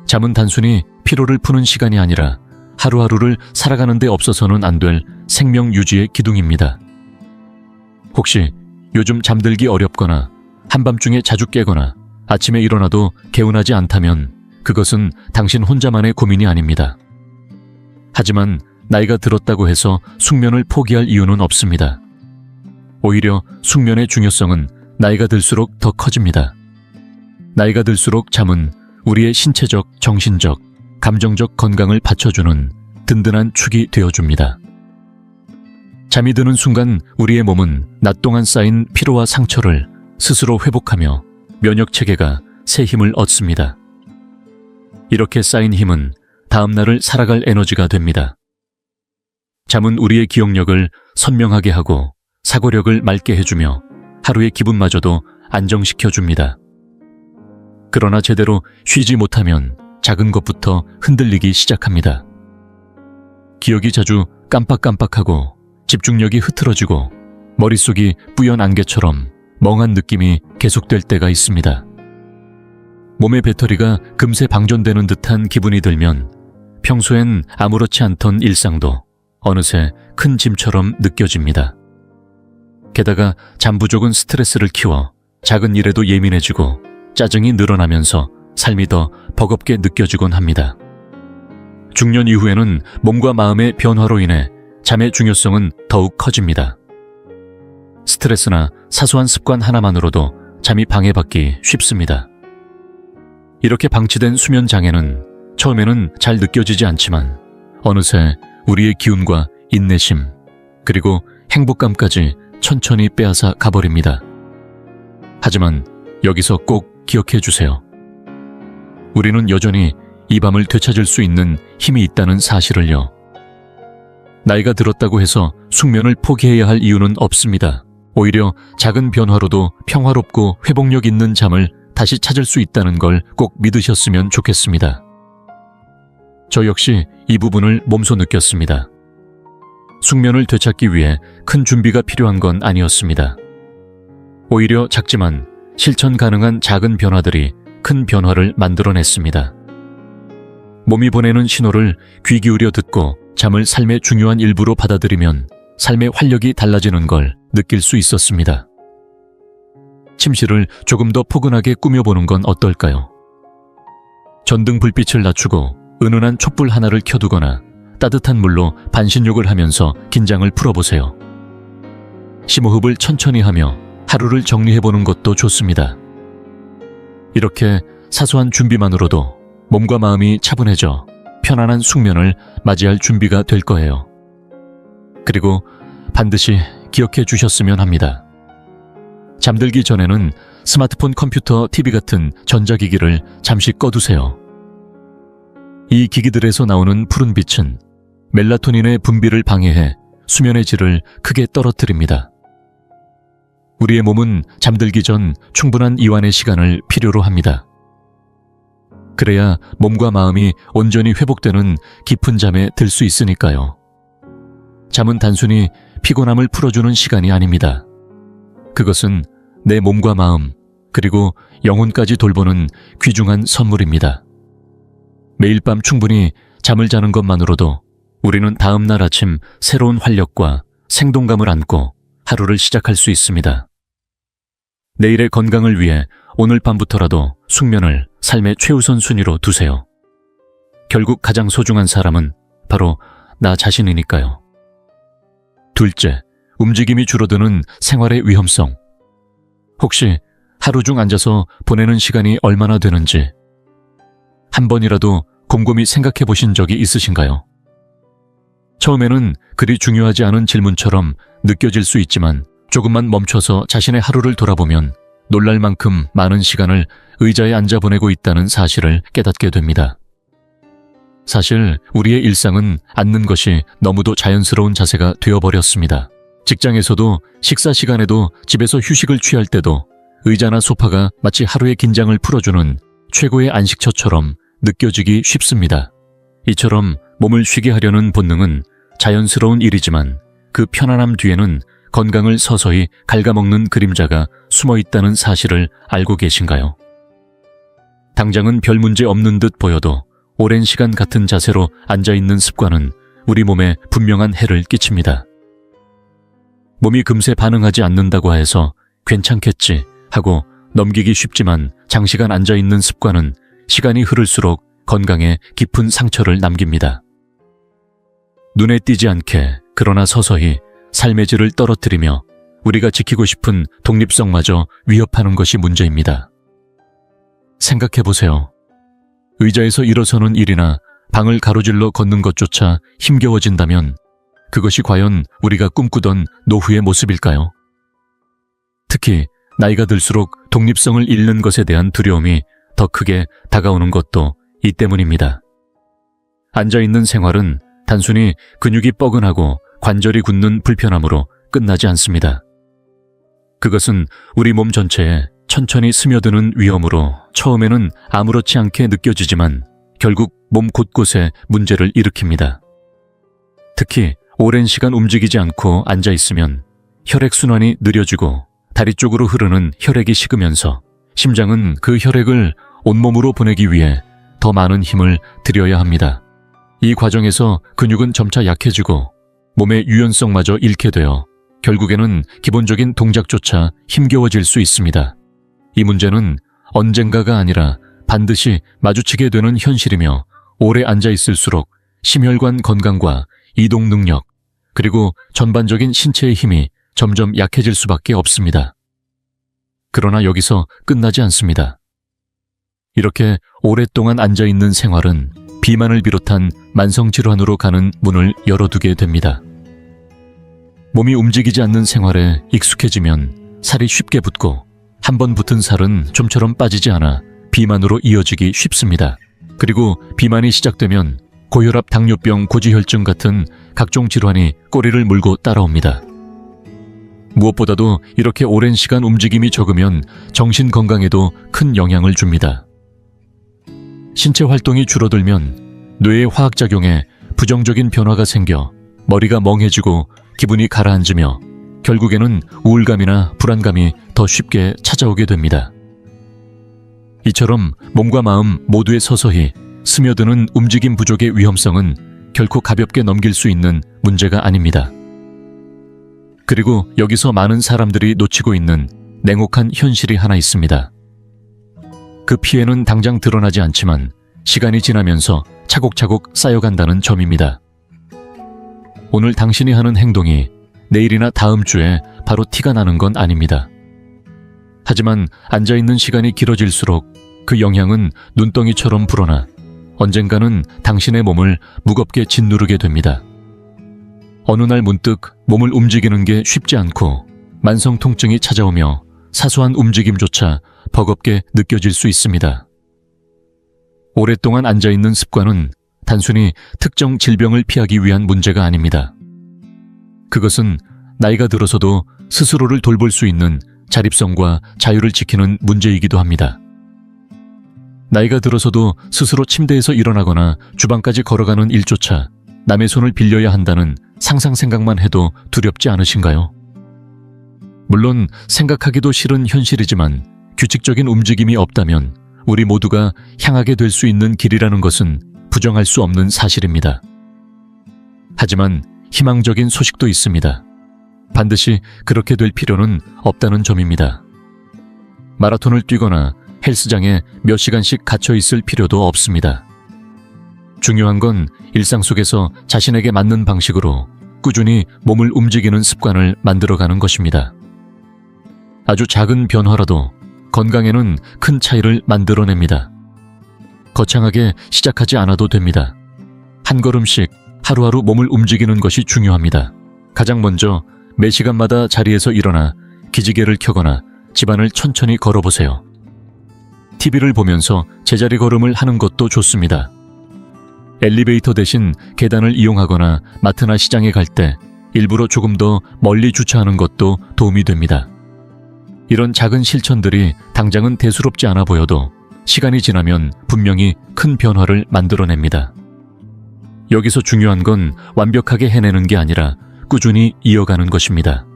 잠은 단순히 피로를 푸는 시간이 아니라 하루하루를 살아가는 데 없어서는 안 될 생명 유지의 기둥입니다. 혹시 요즘 잠들기 어렵거나 한밤중에 자주 깨거나 아침에 일어나도 개운하지 않다면 그것은 당신 혼자만의 고민이 아닙니다. 하지만 나이가 들었다고 해서 숙면을 포기할 이유는 없습니다. 오히려 숙면의 중요성은 나이가 들수록 더 커집니다. 나이가 들수록 잠은 우리의 신체적, 정신적, 감정적 건강을 받쳐주는 든든한 축이 되어줍니다. 잠이 드는 순간 우리의 몸은 낮 동안 쌓인 피로와 상처를 스스로 회복하며 면역체계가 새 힘을 얻습니다. 이렇게 쌓인 힘은 다음 날을 살아갈 에너지가 됩니다. 잠은 우리의 기억력을 선명하게 하고 사고력을 맑게 해주며 하루의 기분마저도 안정시켜줍니다. 그러나 제대로 쉬지 못하면 작은 것부터 흔들리기 시작합니다. 기억이 자주 깜빡깜빡하고 집중력이 흐트러지고 머릿속이 뿌연 안개처럼 멍한 느낌이 계속될 때가 있습니다. 몸의 배터리가 금세 방전되는 듯한 기분이 들면 평소엔 아무렇지 않던 일상도 어느새 큰 짐처럼 느껴집니다. 게다가 잠 부족은 스트레스를 키워 작은 일에도 예민해지고 짜증이 늘어나면서 삶이 더 버겁게 느껴지곤 합니다. 중년 이후에는 몸과 마음의 변화로 인해 잠의 중요성은 더욱 커집니다. 스트레스나 사소한 습관 하나만으로도 잠이 방해받기 쉽습니다. 이렇게 방치된 수면 장애는 처음에는 잘 느껴지지 않지만 어느새 우리의 기운과 인내심, 그리고 행복감까지 천천히 빼앗아 가버립니다. 하지만 여기서 꼭 기억해 주세요. 우리는 여전히 이 밤을 되찾을 수 있는 힘이 있다는 사실을요. 나이가 들었다고 해서 숙면을 포기해야 할 이유는 없습니다. 오히려 작은 변화로도 평화롭고 회복력 있는 잠을 다시 찾을 수 있다는 걸 꼭 믿으셨으면 좋겠습니다. 저 역시 이 부분을 몸소 느꼈습니다. 숙면을 되찾기 위해 큰 준비가 필요한 건 아니었습니다. 오히려 작지만 실천 가능한 작은 변화들이 큰 변화를 만들어냈습니다. 몸이 보내는 신호를 귀 기울여 듣고 잠을 삶의 중요한 일부로 받아들이면 삶의 활력이 달라지는 걸 느낄 수 있었습니다. 침실을 조금 더 포근하게 꾸며보는 건 어떨까요? 전등 불빛을 낮추고 은은한 촛불 하나를 켜두거나 따뜻한 물로 반신욕을 하면서 긴장을 풀어보세요. 심호흡을 천천히 하며 하루를 정리해보는 것도 좋습니다. 이렇게 사소한 준비만으로도 몸과 마음이 차분해져 편안한 숙면을 맞이할 준비가 될 거예요. 그리고 반드시 기억해 주셨으면 합니다. 잠들기 전에는 스마트폰, 컴퓨터, TV 같은 전자기기를 잠시 꺼두세요. 이 기기들에서 나오는 푸른 빛은 멜라토닌의 분비를 방해해 수면의 질을 크게 떨어뜨립니다. 우리의 몸은 잠들기 전 충분한 이완의 시간을 필요로 합니다. 그래야 몸과 마음이 온전히 회복되는 깊은 잠에 들 수 있으니까요. 잠은 단순히 피곤함을 풀어주는 시간이 아닙니다. 그것은 내 몸과 마음, 그리고 영혼까지 돌보는 귀중한 선물입니다. 매일 밤 충분히 잠을 자는 것만으로도 우리는 다음 날 아침 새로운 활력과 생동감을 안고 하루를 시작할 수 있습니다. 내일의 건강을 위해 오늘 밤부터라도 숙면을 삶의 최우선 순위로 두세요. 결국 가장 소중한 사람은 바로 나 자신이니까요. 둘째, 움직임이 줄어드는 생활의 위험성. 혹시 하루 중 앉아서 보내는 시간이 얼마나 되는지 한 번이라도 곰곰이 생각해 보신 적이 있으신가요? 처음에는 그리 중요하지 않은 질문처럼 느껴질 수 있지만 조금만 멈춰서 자신의 하루를 돌아보면 놀랄 만큼 많은 시간을 의자에 앉아 보내고 있다는 사실을 깨닫게 됩니다. 사실 우리의 일상은 앉는 것이 너무도 자연스러운 자세가 되어버렸습니다. 직장에서도 식사 시간에도 집에서 휴식을 취할 때도 의자나 소파가 마치 하루의 긴장을 풀어주는 최고의 안식처처럼 느껴지기 쉽습니다. 이처럼 몸을 쉬게 하려는 본능은 자연스러운 일이지만 그 편안함 뒤에는 건강을 서서히 갉아먹는 그림자가 숨어 있다는 사실을 알고 계신가요? 당장은 별 문제 없는 듯 보여도 오랜 시간 같은 자세로 앉아있는 습관은 우리 몸에 분명한 해를 끼칩니다. 몸이 금세 반응하지 않는다고 해서 괜찮겠지 하고 넘기기 쉽지만 장시간 앉아있는 습관은 시간이 흐를수록 건강에 깊은 상처를 남깁니다. 눈에 띄지 않게 그러나 서서히 삶의 질을 떨어뜨리며 우리가 지키고 싶은 독립성마저 위협하는 것이 문제입니다. 생각해보세요. 의자에서 일어서는 일이나 방을 가로질러 걷는 것조차 힘겨워진다면 그것이 과연 우리가 꿈꾸던 노후의 모습일까요? 특히 나이가 들수록 독립성을 잃는 것에 대한 두려움이 더 크게 다가오는 것도 이 때문입니다. 앉아있는 생활은 단순히 근육이 뻐근하고 관절이 굳는 불편함으로 끝나지 않습니다. 그것은 우리 몸 전체에 천천히 스며드는 위험으로 처음에는 아무렇지 않게 느껴지지만 결국 몸 곳곳에 문제를 일으킵니다. 특히 오랜 시간 움직이지 않고 앉아있으면 혈액순환이 느려지고 다리 쪽으로 흐르는 혈액이 식으면서 심장은 그 혈액을 온몸으로 보내기 위해 더 많은 힘을 들여야 합니다. 이 과정에서 근육은 점차 약해지고 몸의 유연성마저 잃게 되어 결국에는 기본적인 동작조차 힘겨워질 수 있습니다. 이 문제는 언젠가가 아니라 반드시 마주치게 되는 현실이며 오래 앉아있을수록 심혈관 건강과 이동 능력, 그리고 전반적인 신체의 힘이 점점 약해질 수밖에 없습니다. 그러나 여기서 끝나지 않습니다. 이렇게 오랫동안 앉아있는 생활은 비만을 비롯한 만성질환으로 가는 문을 열어두게 됩니다. 몸이 움직이지 않는 생활에 익숙해지면 살이 쉽게 붙고 한번 붙은 살은 좀처럼 빠지지 않아 비만으로 이어지기 쉽습니다. 그리고 비만이 시작되면 고혈압, 당뇨병, 고지혈증 같은 각종 질환이 꼬리를 물고 따라옵니다. 무엇보다도 이렇게 오랜 시간 움직임이 적으면 정신 건강에도 큰 영향을 줍니다. 신체 활동이 줄어들면 뇌의 화학작용에 부정적인 변화가 생겨 머리가 멍해지고 기분이 가라앉으며 결국에는 우울감이나 불안감이 더 쉽게 찾아오게 됩니다. 이처럼 몸과 마음 모두에 서서히 스며드는 움직임 부족의 위험성은 결코 가볍게 넘길 수 있는 문제가 아닙니다. 그리고 여기서 많은 사람들이 놓치고 있는 냉혹한 현실이 하나 있습니다. 그 피해는 당장 드러나지 않지만 시간이 지나면서 차곡차곡 쌓여간다는 점입니다. 오늘 당신이 하는 행동이 내일이나 다음 주에 바로 티가 나는 건 아닙니다. 하지만 앉아있는 시간이 길어질수록 그 영향은 눈덩이처럼 불어나 언젠가는 당신의 몸을 무겁게 짓누르게 됩니다. 어느 날 문득 몸을 움직이는 게 쉽지 않고 만성 통증이 찾아오며 사소한 움직임조차 버겁게 느껴질 수 있습니다. 오랫동안 앉아있는 습관은 단순히 특정 질병을 피하기 위한 문제가 아닙니다. 그것은 나이가 들어서도 스스로를 돌볼 수 있는 자립성과 자유를 지키는 문제이기도 합니다. 나이가 들어서도 스스로 침대에서 일어나거나 주방까지 걸어가는 일조차 남의 손을 빌려야 한다는 상상 생각만 해도 두렵지 않으신가요? 물론 생각하기도 싫은 현실이지만 규칙적인 움직임이 없다면 우리 모두가 향하게 될 수 있는 길이라는 것은 부정할 수 없는 사실입니다. 하지만 희망적인 소식도 있습니다. 반드시 그렇게 될 필요는 없다는 점입니다. 마라톤을 뛰거나 헬스장에 몇 시간씩 갇혀 있을 필요도 없습니다. 중요한 건 일상 속에서 자신에게 맞는 방식으로 꾸준히 몸을 움직이는 습관을 만들어가는 것입니다. 아주 작은 변화라도 건강에는 큰 차이를 만들어냅니다. 거창하게 시작하지 않아도 됩니다. 한 걸음씩 하루하루 몸을 움직이는 것이 중요합니다. 가장 먼저 매 시간마다 자리에서 일어나 기지개를 켜거나 집안을 천천히 걸어보세요. TV를 보면서 제자리 걸음을 하는 것도 좋습니다. 엘리베이터 대신 계단을 이용하거나 마트나 시장에 갈 때 일부러 조금 더 멀리 주차하는 것도 도움이 됩니다. 이런 작은 실천들이 당장은 대수롭지 않아 보여도 시간이 지나면 분명히 큰 변화를 만들어냅니다. 여기서 중요한 건 완벽하게 해내는 게 아니라 꾸준히 이어가는 것입니다.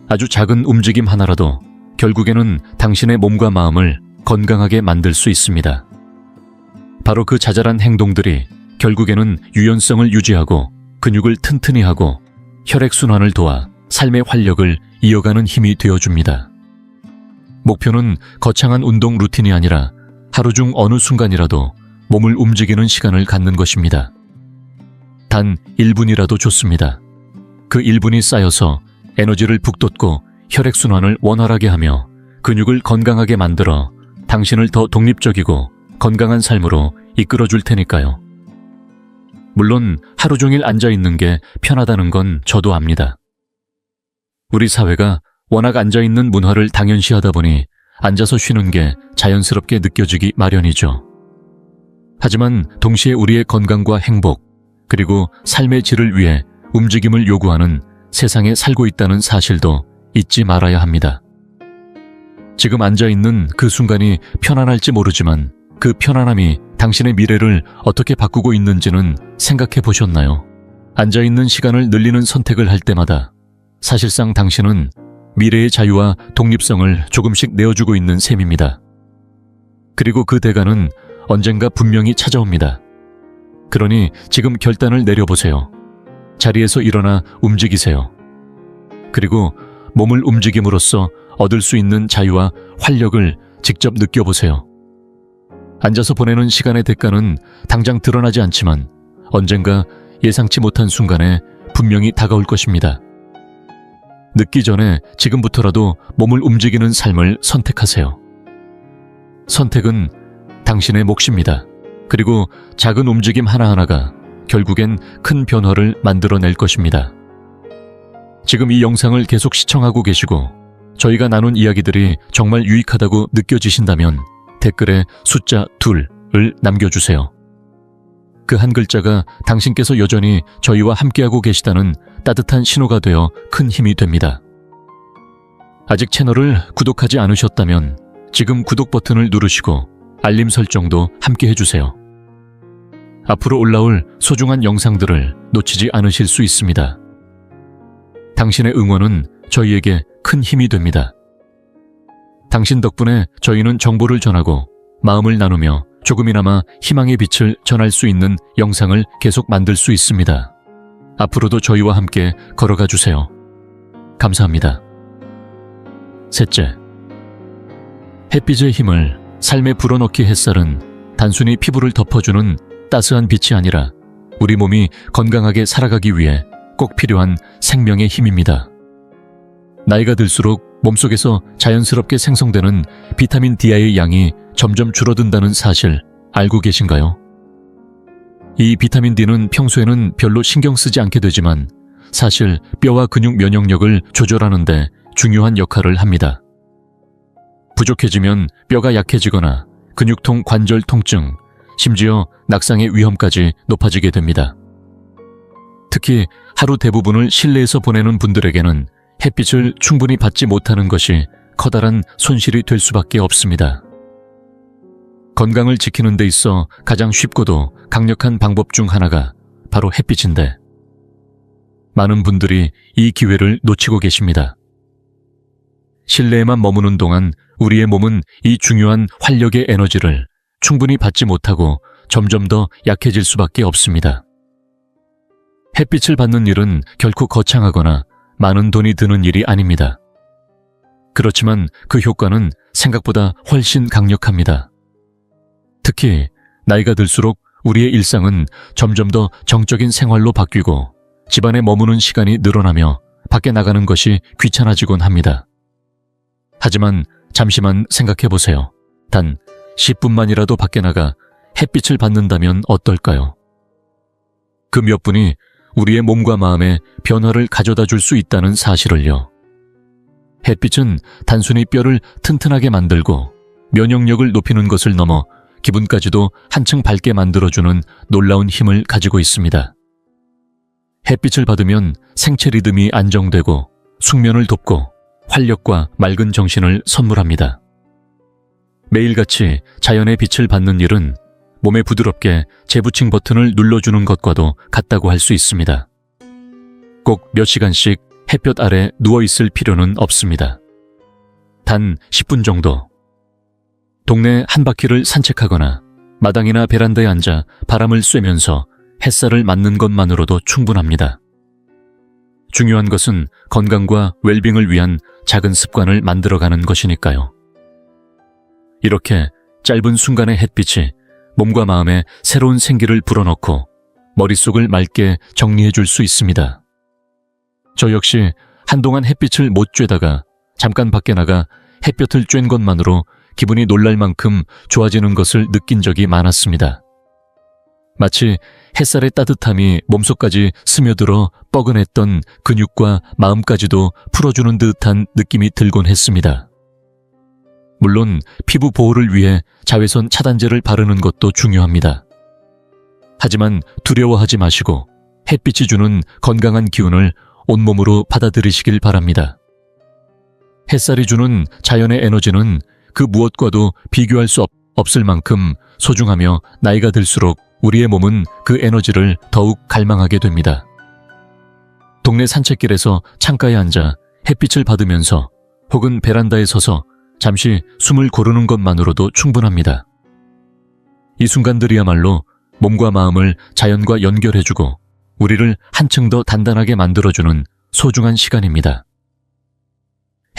아주 작은 움직임 하나라도 결국에는 당신의 몸과 마음을 건강하게 만들 수 있습니다. 바로 그 자잘한 행동들이 결국에는 유연성을 유지하고 근육을 튼튼히 하고 혈액순환을 도와 삶의 활력을 이어가는 힘이 되어줍니다. 목표는 거창한 운동 루틴이 아니라 하루 중 어느 순간이라도 몸을 움직이는 시간을 갖는 것입니다. 단 1분이라도 좋습니다. 그 1분이 쌓여서 에너지를 북돋고 혈액순환을 원활하게 하며 근육을 건강하게 만들어 당신을 더 독립적이고 건강한 삶으로 이끌어줄 테니까요. 물론 하루 종일 앉아있는 게 편하다는 건 저도 압니다. 우리 사회가 워낙 앉아있는 문화를 당연시하다 보니 앉아서 쉬는 게 자연스럽게 느껴지기 마련이죠. 하지만 동시에 우리의 건강과 행복, 그리고 삶의 질을 위해 움직임을 요구하는 세상에 살고 있다는 사실도 잊지 말아야 합니다. 지금 앉아있는 그 순간이 편안할지 모르지만 그 편안함이 당신의 미래를 어떻게 바꾸고 있는지는 생각해 보셨나요? 앉아있는 시간을 늘리는 선택을 할 때마다 사실상 당신은 미래의 자유와 독립성을 조금씩 내어주고 있는 셈입니다. 그리고 그 대가는 언젠가 분명히 찾아옵니다. 그러니 지금 결단을 내려보세요. 자리에서 일어나 움직이세요. 그리고 몸을 움직임으로써 얻을 수 있는 자유와 활력을 직접 느껴보세요. 앉아서 보내는 시간의 대가는 당장 드러나지 않지만 언젠가 예상치 못한 순간에 분명히 다가올 것입니다. 늦기 전에 지금부터라도 몸을 움직이는 삶을 선택하세요. 선택은 당신의 몫입니다. 그리고 작은 움직임 하나하나가 결국엔 큰 변화를 만들어낼 것입니다. 지금 이 영상을 계속 시청하고 계시고 저희가 나눈 이야기들이 정말 유익하다고 느껴지신다면 댓글에 숫자 2을 남겨주세요. 그 한 글자가 당신께서 여전히 저희와 함께하고 계시다는 따뜻한 신호가 되어 큰 힘이 됩니다. 아직 채널을 구독하지 않으셨다면 지금 구독 버튼을 누르시고 알림 설정도 함께 해주세요. 앞으로 올라올 소중한 영상들을 놓치지 않으실 수 있습니다. 당신의 응원은 저희에게 큰 힘이 됩니다. 당신 덕분에 저희는 정보를 전하고 마음을 나누며 조금이나마 희망의 빛을 전할 수 있는 영상을 계속 만들 수 있습니다. 앞으로도 저희와 함께 걸어가 주세요. 감사합니다. 셋째, 햇빛의 힘을 삶에 불어넣기. 햇살은 단순히 피부를 덮어주는 따스한 빛이 아니라 우리 몸이 건강하게 살아가기 위해 꼭 필요한 생명의 힘입니다. 나이가 들수록 몸속에서 자연스럽게 생성되는 비타민 D의 양이 점점 줄어든다는 사실 알고 계신가요? 이 비타민 D는 평소에는 별로 신경 쓰지 않게 되지만 사실 뼈와 근육 면역력을 조절하는 데 중요한 역할을 합니다. 부족해지면 뼈가 약해지거나 근육통, 관절 통증, 심지어 낙상의 위험까지 높아지게 됩니다. 특히 하루 대부분을 실내에서 보내는 분들에게는 햇빛을 충분히 받지 못하는 것이 커다란 손실이 될 수밖에 없습니다. 건강을 지키는 데 있어 가장 쉽고도 강력한 방법 중 하나가 바로 햇빛인데 많은 분들이 이 기회를 놓치고 계십니다. 실내에만 머무는 동안 우리의 몸은 이 중요한 활력의 에너지를 충분히 받지 못하고 점점 더 약해질 수밖에 없습니다. 햇빛을 받는 일은 결코 거창하거나 많은 돈이 드는 일이 아닙니다. 그렇지만 그 효과는 생각보다 훨씬 강력합니다. 특히 나이가 들수록 우리의 일상은 점점 더 정적인 생활로 바뀌고 집안에 머무는 시간이 늘어나며 밖에 나가는 것이 귀찮아지곤 합니다. 하지만 잠시만 생각해 보세요. 단 10분만이라도 밖에 나가 햇빛을 받는다면 어떨까요? 그 몇 분이 우리의 몸과 마음에 변화를 가져다 줄 수 있다는 사실을요. 햇빛은 단순히 뼈를 튼튼하게 만들고 면역력을 높이는 것을 넘어 기분까지도 한층 밝게 만들어주는 놀라운 힘을 가지고 있습니다. 햇빛을 받으면 생체 리듬이 안정되고 숙면을 돕고 활력과 맑은 정신을 선물합니다. 매일같이 자연의 빛을 받는 일은 몸에 부드럽게 재부칭 버튼을 눌러주는 것과도 같다고 할 수 있습니다. 꼭 몇 시간씩 햇볕 아래 누워있을 필요는 없습니다. 단 10분 정도. 동네 한 바퀴를 산책하거나 마당이나 베란다에 앉아 바람을 쐬면서 햇살을 맞는 것만으로도 충분합니다. 중요한 것은 건강과 웰빙을 위한 작은 습관을 만들어가는 것이니까요. 이렇게 짧은 순간의 햇빛이 몸과 마음에 새로운 생기를 불어넣고 머릿속을 맑게 정리해 줄 수 있습니다. 저 역시 한동안 햇빛을 못 쬐다가 잠깐 밖에 나가 햇볕을 쬐는 것만으로 기분이 놀랄 만큼 좋아지는 것을 느낀 적이 많았습니다. 마치 햇살의 따뜻함이 몸속까지 스며들어 뻐근했던 근육과 마음까지도 풀어주는 듯한 느낌이 들곤 했습니다. 물론 피부 보호를 위해 자외선 차단제를 바르는 것도 중요합니다. 하지만 두려워하지 마시고 햇빛이 주는 건강한 기운을 온몸으로 받아들이시길 바랍니다. 햇살이 주는 자연의 에너지는 그 무엇과도 비교할 수 없을 만큼 소중하며 나이가 들수록 우리의 몸은 그 에너지를 더욱 갈망하게 됩니다. 동네 산책길에서 창가에 앉아 햇빛을 받으면서 혹은 베란다에 서서 잠시 숨을 고르는 것만으로도 충분합니다. 이 순간들이야말로 몸과 마음을 자연과 연결해주고 우리를 한층 더 단단하게 만들어주는 소중한 시간입니다.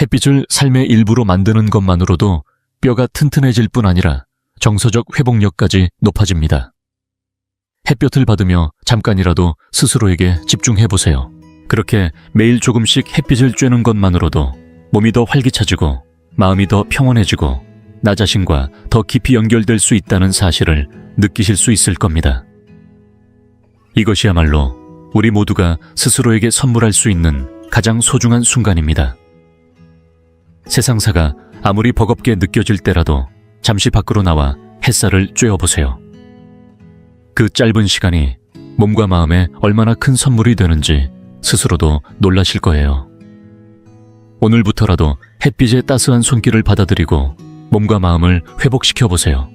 햇빛을 삶의 일부로 만드는 것만으로도 뼈가 튼튼해질 뿐 아니라 정서적 회복력까지 높아집니다. 햇볕을 받으며 잠깐이라도 스스로에게 집중해보세요. 그렇게 매일 조금씩 햇빛을 쬐는 것만으로도 몸이 더 활기차지고 마음이 더 평온해지고 나 자신과 더 깊이 연결될 수 있다는 사실을 느끼실 수 있을 겁니다. 이것이야말로 우리 모두가 스스로에게 선물할 수 있는 가장 소중한 순간입니다. 세상사가 아무리 버겁게 느껴질 때라도 잠시 밖으로 나와 햇살을 쬐어보세요. 그 짧은 시간이 몸과 마음에 얼마나 큰 선물이 되는지 스스로도 놀라실 거예요. 오늘부터라도 햇빛의 따스한 손길을 받아들이고 몸과 마음을 회복시켜보세요.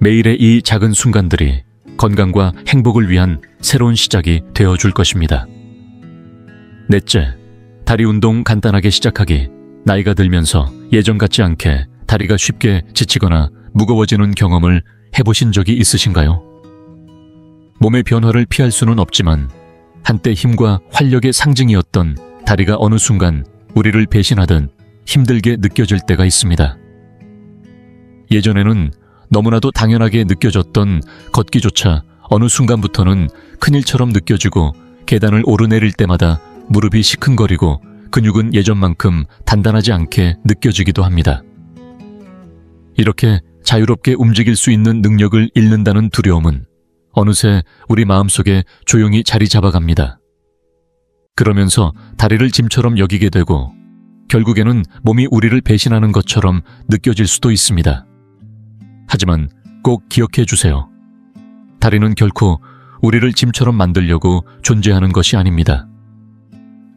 매일의 이 작은 순간들이 건강과 행복을 위한 새로운 시작이 되어줄 것입니다. 넷째, 다리 운동 간단하게 시작하기. 나이가 들면서 예전 같지 않게 다리가 쉽게 지치거나 무거워지는 경험을 해보신 적이 있으신가요? 몸의 변화를 피할 수는 없지만 한때 힘과 활력의 상징이었던 다리가 어느 순간 우리를 배신하듯 힘들게 느껴질 때가 있습니다. 예전에는 너무나도 당연하게 느껴졌던 걷기조차 어느 순간부터는 큰일처럼 느껴지고 계단을 오르내릴 때마다 무릎이 시큰거리고 근육은 예전만큼 단단하지 않게 느껴지기도 합니다. 이렇게 자유롭게 움직일 수 있는 능력을 잃는다는 두려움은 어느새 우리 마음속에 조용히 자리 잡아갑니다. 그러면서 다리를 짐처럼 여기게 되고 결국에는 몸이 우리를 배신하는 것처럼 느껴질 수도 있습니다. 하지만 꼭 기억해 주세요. 다리는 결코 우리를 짐처럼 만들려고 존재하는 것이 아닙니다.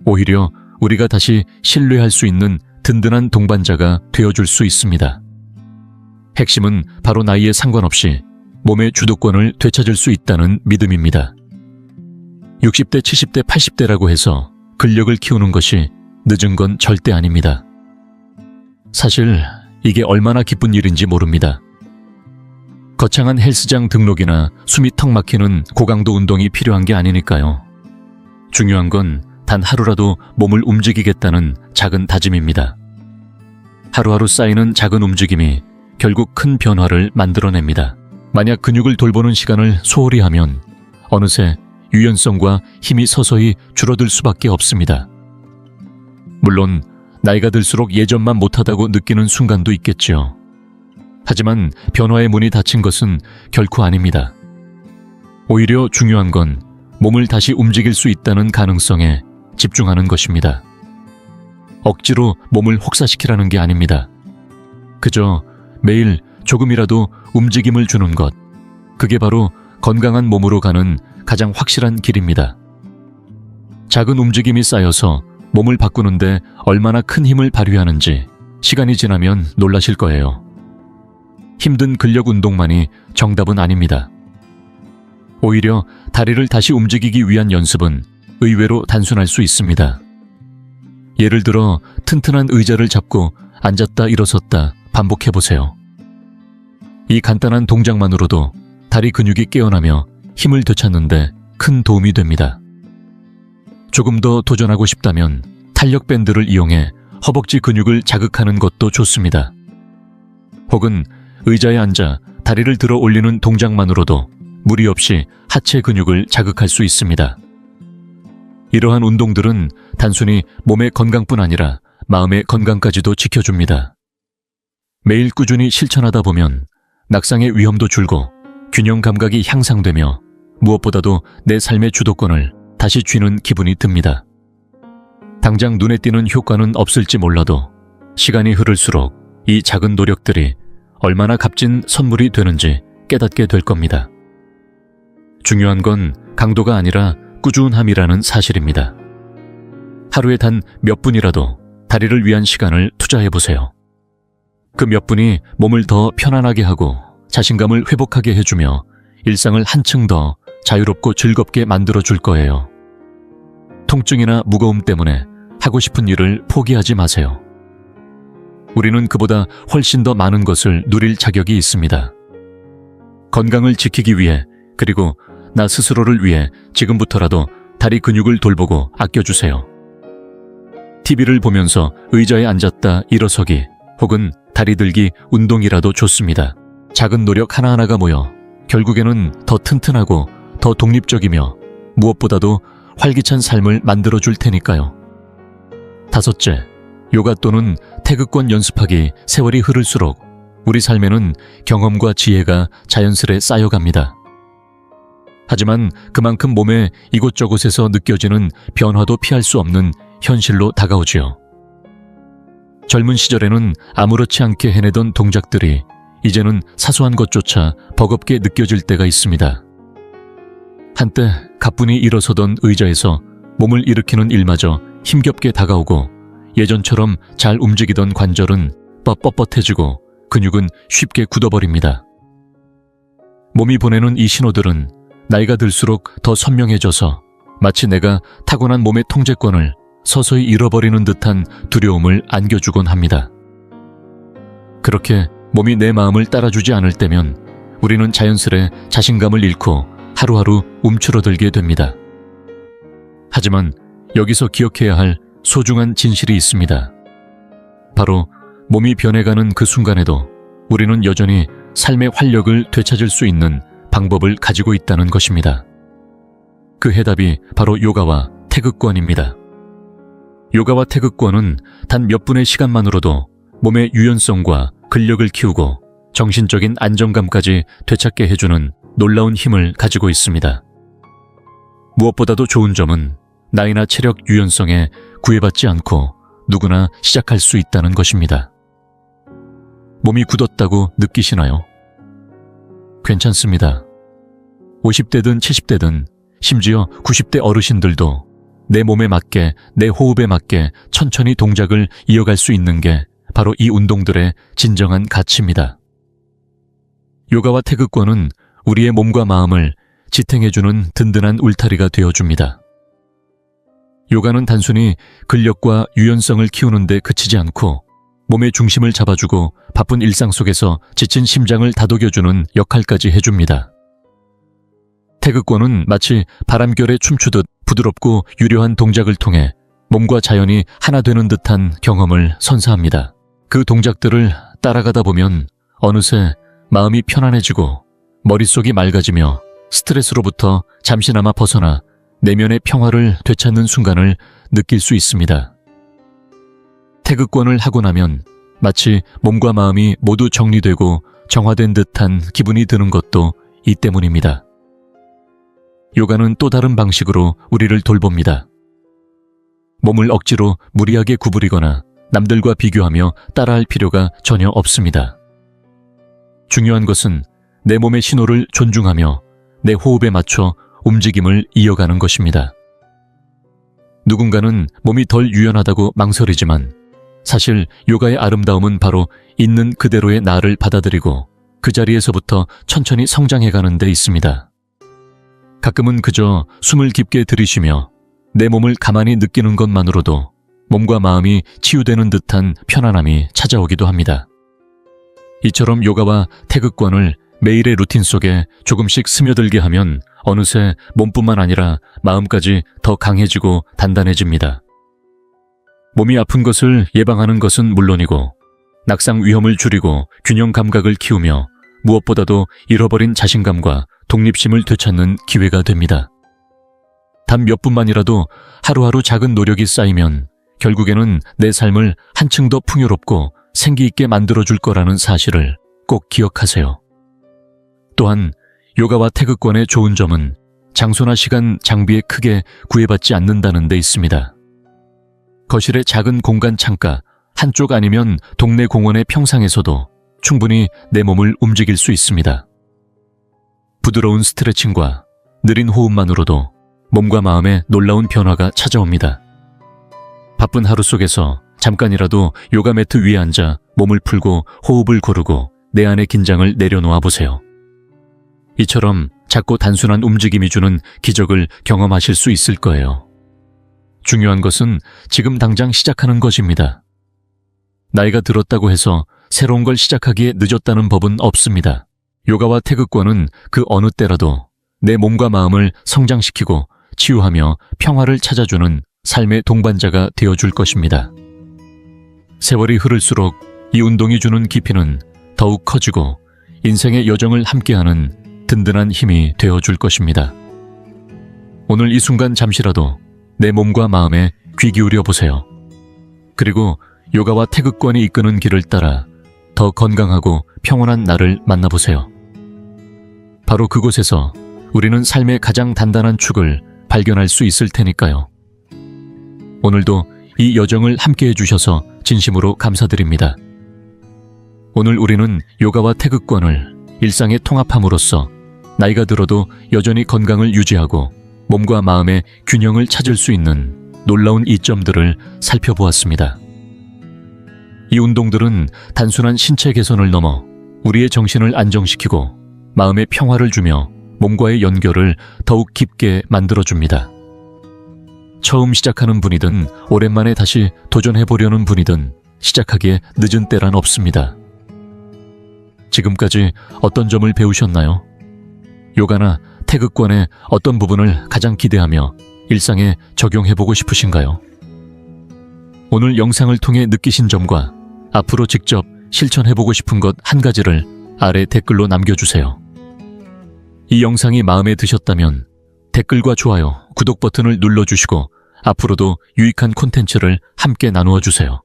오히려 우리가 다시 신뢰할 수 있는 든든한 동반자가 되어줄 수 있습니다. 핵심은 바로 나이에 상관없이 몸의 주도권을 되찾을 수 있다는 믿음입니다. 60대, 70대, 80대라고 해서 근력을 키우는 것이 늦은 건 절대 아닙니다. 사실 이게 얼마나 기쁜 일인지 모릅니다. 거창한 헬스장 등록이나 숨이 턱 막히는 고강도 운동이 필요한 게 아니니까요. 중요한 건 단 하루라도 몸을 움직이겠다는 작은 다짐입니다. 하루하루 쌓이는 작은 움직임이 결국 큰 변화를 만들어냅니다. 만약 근육을 돌보는 시간을 소홀히 하면 어느새 유연성과 힘이 서서히 줄어들 수밖에 없습니다. 물론 나이가 들수록 예전만 못하다고 느끼는 순간도 있겠지요. 하지만 변화의 문이 닫힌 것은 결코 아닙니다. 오히려 중요한 건 몸을 다시 움직일 수 있다는 가능성에 집중하는 것입니다. 억지로 몸을 혹사시키라는 게 아닙니다. 그저 매일 조금이라도 움직임을 주는 것, 그게 바로 건강한 몸으로 가는 가장 확실한 길입니다. 작은 움직임이 쌓여서 몸을 바꾸는데 얼마나 큰 힘을 발휘하는지 시간이 지나면 놀라실 거예요. 힘든 근력 운동만이 정답은 아닙니다. 오히려 다리를 다시 움직이기 위한 연습은 의외로 단순할 수 있습니다. 예를 들어 튼튼한 의자를 잡고 앉았다 일어섰다 반복해보세요. 이 간단한 동작만으로도 다리 근육이 깨어나며 힘을 되찾는데 큰 도움이 됩니다. 조금 더 도전하고 싶다면 탄력 밴드를 이용해 허벅지 근육을 자극하는 것도 좋습니다. 혹은 의자에 앉아 다리를 들어 올리는 동작만으로도 무리 없이 하체 근육을 자극할 수 있습니다. 이러한 운동들은 단순히 몸의 건강뿐 아니라 마음의 건강까지도 지켜줍니다. 매일 꾸준히 실천하다 보면 낙상의 위험도 줄고 균형 감각이 향상되며 무엇보다도 내 삶의 주도권을 다시 쥐는 기분이 듭니다. 당장 눈에 띄는 효과는 없을지 몰라도 시간이 흐를수록 이 작은 노력들이 얼마나 값진 선물이 되는지 깨닫게 될 겁니다. 중요한 건 강도가 아니라 꾸준함이라는 사실입니다. 하루에 단 몇 분이라도 다리를 위한 시간을 투자해보세요. 그 몇 분이 몸을 더 편안하게 하고 자신감을 회복하게 해주며 일상을 한층 더 자유롭고 즐겁게 만들어줄 거예요. 통증이나 무거움 때문에 하고 싶은 일을 포기하지 마세요. 우리는 그보다 훨씬 더 많은 것을 누릴 자격이 있습니다. 건강을 지키기 위해, 그리고 나 스스로를 위해 지금부터라도 다리 근육을 돌보고 아껴주세요. TV를 보면서 의자에 앉았다 일어서기 혹은 다리 들기 운동이라도 좋습니다. 작은 노력 하나하나가 모여 결국에는 더 튼튼하고 더 독립적이며 무엇보다도 활기찬 삶을 만들어줄 테니까요. 다섯째, 요가 또는 태극권 연습하기. 세월이 흐를수록 우리 삶에는 경험과 지혜가 자연스레 쌓여갑니다. 하지만 그만큼 몸의 이곳저곳에서 느껴지는 변화도 피할 수 없는 현실로 다가오지요. 젊은 시절에는 아무렇지 않게 해내던 동작들이 이제는 사소한 것조차 버겁게 느껴질 때가 있습니다. 한때 가뿐히 일어서던 의자에서 몸을 일으키는 일마저 힘겹게 다가오고 예전처럼 잘 움직이던 관절은 뻣뻣해지고 근육은 쉽게 굳어버립니다. 몸이 보내는 이 신호들은 나이가 들수록 더 선명해져서 마치 내가 타고난 몸의 통제권을 서서히 잃어버리는 듯한 두려움을 안겨주곤 합니다. 그렇게 몸이 내 마음을 따라주지 않을 때면 우리는 자연스레 자신감을 잃고 하루하루 움츠러들게 됩니다. 하지만 여기서 기억해야 할 소중한 진실이 있습니다. 바로 몸이 변해가는 그 순간에도 우리는 여전히 삶의 활력을 되찾을 수 있는 방법을 가지고 있다는 것입니다. 그 해답이 바로 요가와 태극권입니다. 요가와 태극권은 단 몇 분의 시간만으로도 몸의 유연성과 근력을 키우고 정신적인 안정감까지 되찾게 해주는 놀라운 힘을 가지고 있습니다. 무엇보다도 좋은 점은 나이나 체력 유연성에 구애받지 않고 누구나 시작할 수 있다는 것입니다. 몸이 굳었다고 느끼시나요? 괜찮습니다. 50대든 70대든 심지어 90대 어르신들도 내 몸에 맞게, 내 호흡에 맞게 천천히 동작을 이어갈 수 있는 게 바로 이 운동들의 진정한 가치입니다. 요가와 태극권은 우리의 몸과 마음을 지탱해주는 든든한 울타리가 되어줍니다. 요가는 단순히 근력과 유연성을 키우는 데 그치지 않고 몸의 중심을 잡아주고 바쁜 일상 속에서 지친 심장을 다독여주는 역할까지 해줍니다. 태극권은 마치 바람결에 춤추듯 부드럽고 유려한 동작을 통해 몸과 자연이 하나 되는 듯한 경험을 선사합니다. 그 동작들을 따라가다 보면 어느새 마음이 편안해지고 머릿속이 맑아지며 스트레스로부터 잠시나마 벗어나 내면의 평화를 되찾는 순간을 느낄 수 있습니다. 태극권을 하고 나면 마치 몸과 마음이 모두 정리되고 정화된 듯한 기분이 드는 것도 이 때문입니다. 요가는 또 다른 방식으로 우리를 돌봅니다. 몸을 억지로 무리하게 구부리거나 남들과 비교하며 따라할 필요가 전혀 없습니다. 중요한 것은 내 몸의 신호를 존중하며 내 호흡에 맞춰 움직임을 이어가는 것입니다. 누군가는 몸이 덜 유연하다고 망설이지만 사실 요가의 아름다움은 바로 있는 그대로의 나를 받아들이고 그 자리에서부터 천천히 성장해가는 데 있습니다. 가끔은 그저 숨을 깊게 들이쉬며 내 몸을 가만히 느끼는 것만으로도 몸과 마음이 치유되는 듯한 편안함이 찾아오기도 합니다. 이처럼 요가와 태극권을 매일의 루틴 속에 조금씩 스며들게 하면 어느새 몸뿐만 아니라 마음까지 더 강해지고 단단해집니다. 몸이 아픈 것을 예방하는 것은 물론이고 낙상 위험을 줄이고 균형 감각을 키우며 무엇보다도 잃어버린 자신감과 독립심을 되찾는 기회가 됩니다. 단 몇 분만이라도 하루하루 작은 노력이 쌓이면 결국에는 내 삶을 한층 더 풍요롭고 생기 있게 만들어줄 거라는 사실을 꼭 기억하세요. 또한 요가와 태극권의 좋은 점은 장소나 시간, 장비에 크게 구애받지 않는다는 데 있습니다. 거실의 작은 공간 창가, 한쪽 아니면 동네 공원의 평상에서도 충분히 내 몸을 움직일 수 있습니다. 부드러운 스트레칭과 느린 호흡만으로도 몸과 마음에 놀라운 변화가 찾아옵니다. 바쁜 하루 속에서 잠깐이라도 요가 매트 위에 앉아 몸을 풀고 호흡을 고르고 내 안의 긴장을 내려놓아 보세요. 이처럼 작고 단순한 움직임이 주는 기적을 경험하실 수 있을 거예요. 중요한 것은 지금 당장 시작하는 것입니다. 나이가 들었다고 해서 새로운 걸 시작하기에 늦었다는 법은 없습니다. 요가와 태극권은 그 어느 때라도 내 몸과 마음을 성장시키고 치유하며 평화를 찾아주는 삶의 동반자가 되어줄 것입니다. 세월이 흐를수록 이 운동이 주는 깊이는 더욱 커지고 인생의 여정을 함께하는 든든한 힘이 되어줄 것입니다. 오늘 이 순간 잠시라도 내 몸과 마음에 귀 기울여 보세요. 그리고 요가와 태극권이 이끄는 길을 따라 더 건강하고 평온한 나를 만나보세요. 바로 그곳에서 우리는 삶의 가장 단단한 축을 발견할 수 있을 테니까요. 오늘도 이 여정을 함께해 주셔서 진심으로 감사드립니다. 오늘 우리는 요가와 태극권을 일상에 통합함으로써 나이가 들어도 여전히 건강을 유지하고 몸과 마음의 균형을 찾을 수 있는 놀라운 이점들을 살펴보았습니다. 이 운동들은 단순한 신체 개선을 넘어 우리의 정신을 안정시키고 마음의 평화를 주며 몸과의 연결을 더욱 깊게 만들어줍니다. 처음 시작하는 분이든 오랜만에 다시 도전해보려는 분이든 시작하기에 늦은 때란 없습니다. 지금까지 어떤 점을 배우셨나요? 요가나 태극권의 어떤 부분을 가장 기대하며 일상에 적용해보고 싶으신가요? 오늘 영상을 통해 느끼신 점과 앞으로 직접 실천해보고 싶은 것 한 가지를 아래 댓글로 남겨주세요. 이 영상이 마음에 드셨다면 댓글과 좋아요, 구독 버튼을 눌러주시고 앞으로도 유익한 콘텐츠를 함께 나누어 주세요.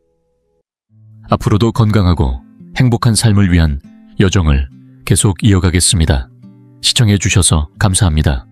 앞으로도 건강하고 행복한 삶을 위한 여정을 계속 이어가겠습니다. 시청해 주셔서 감사합니다.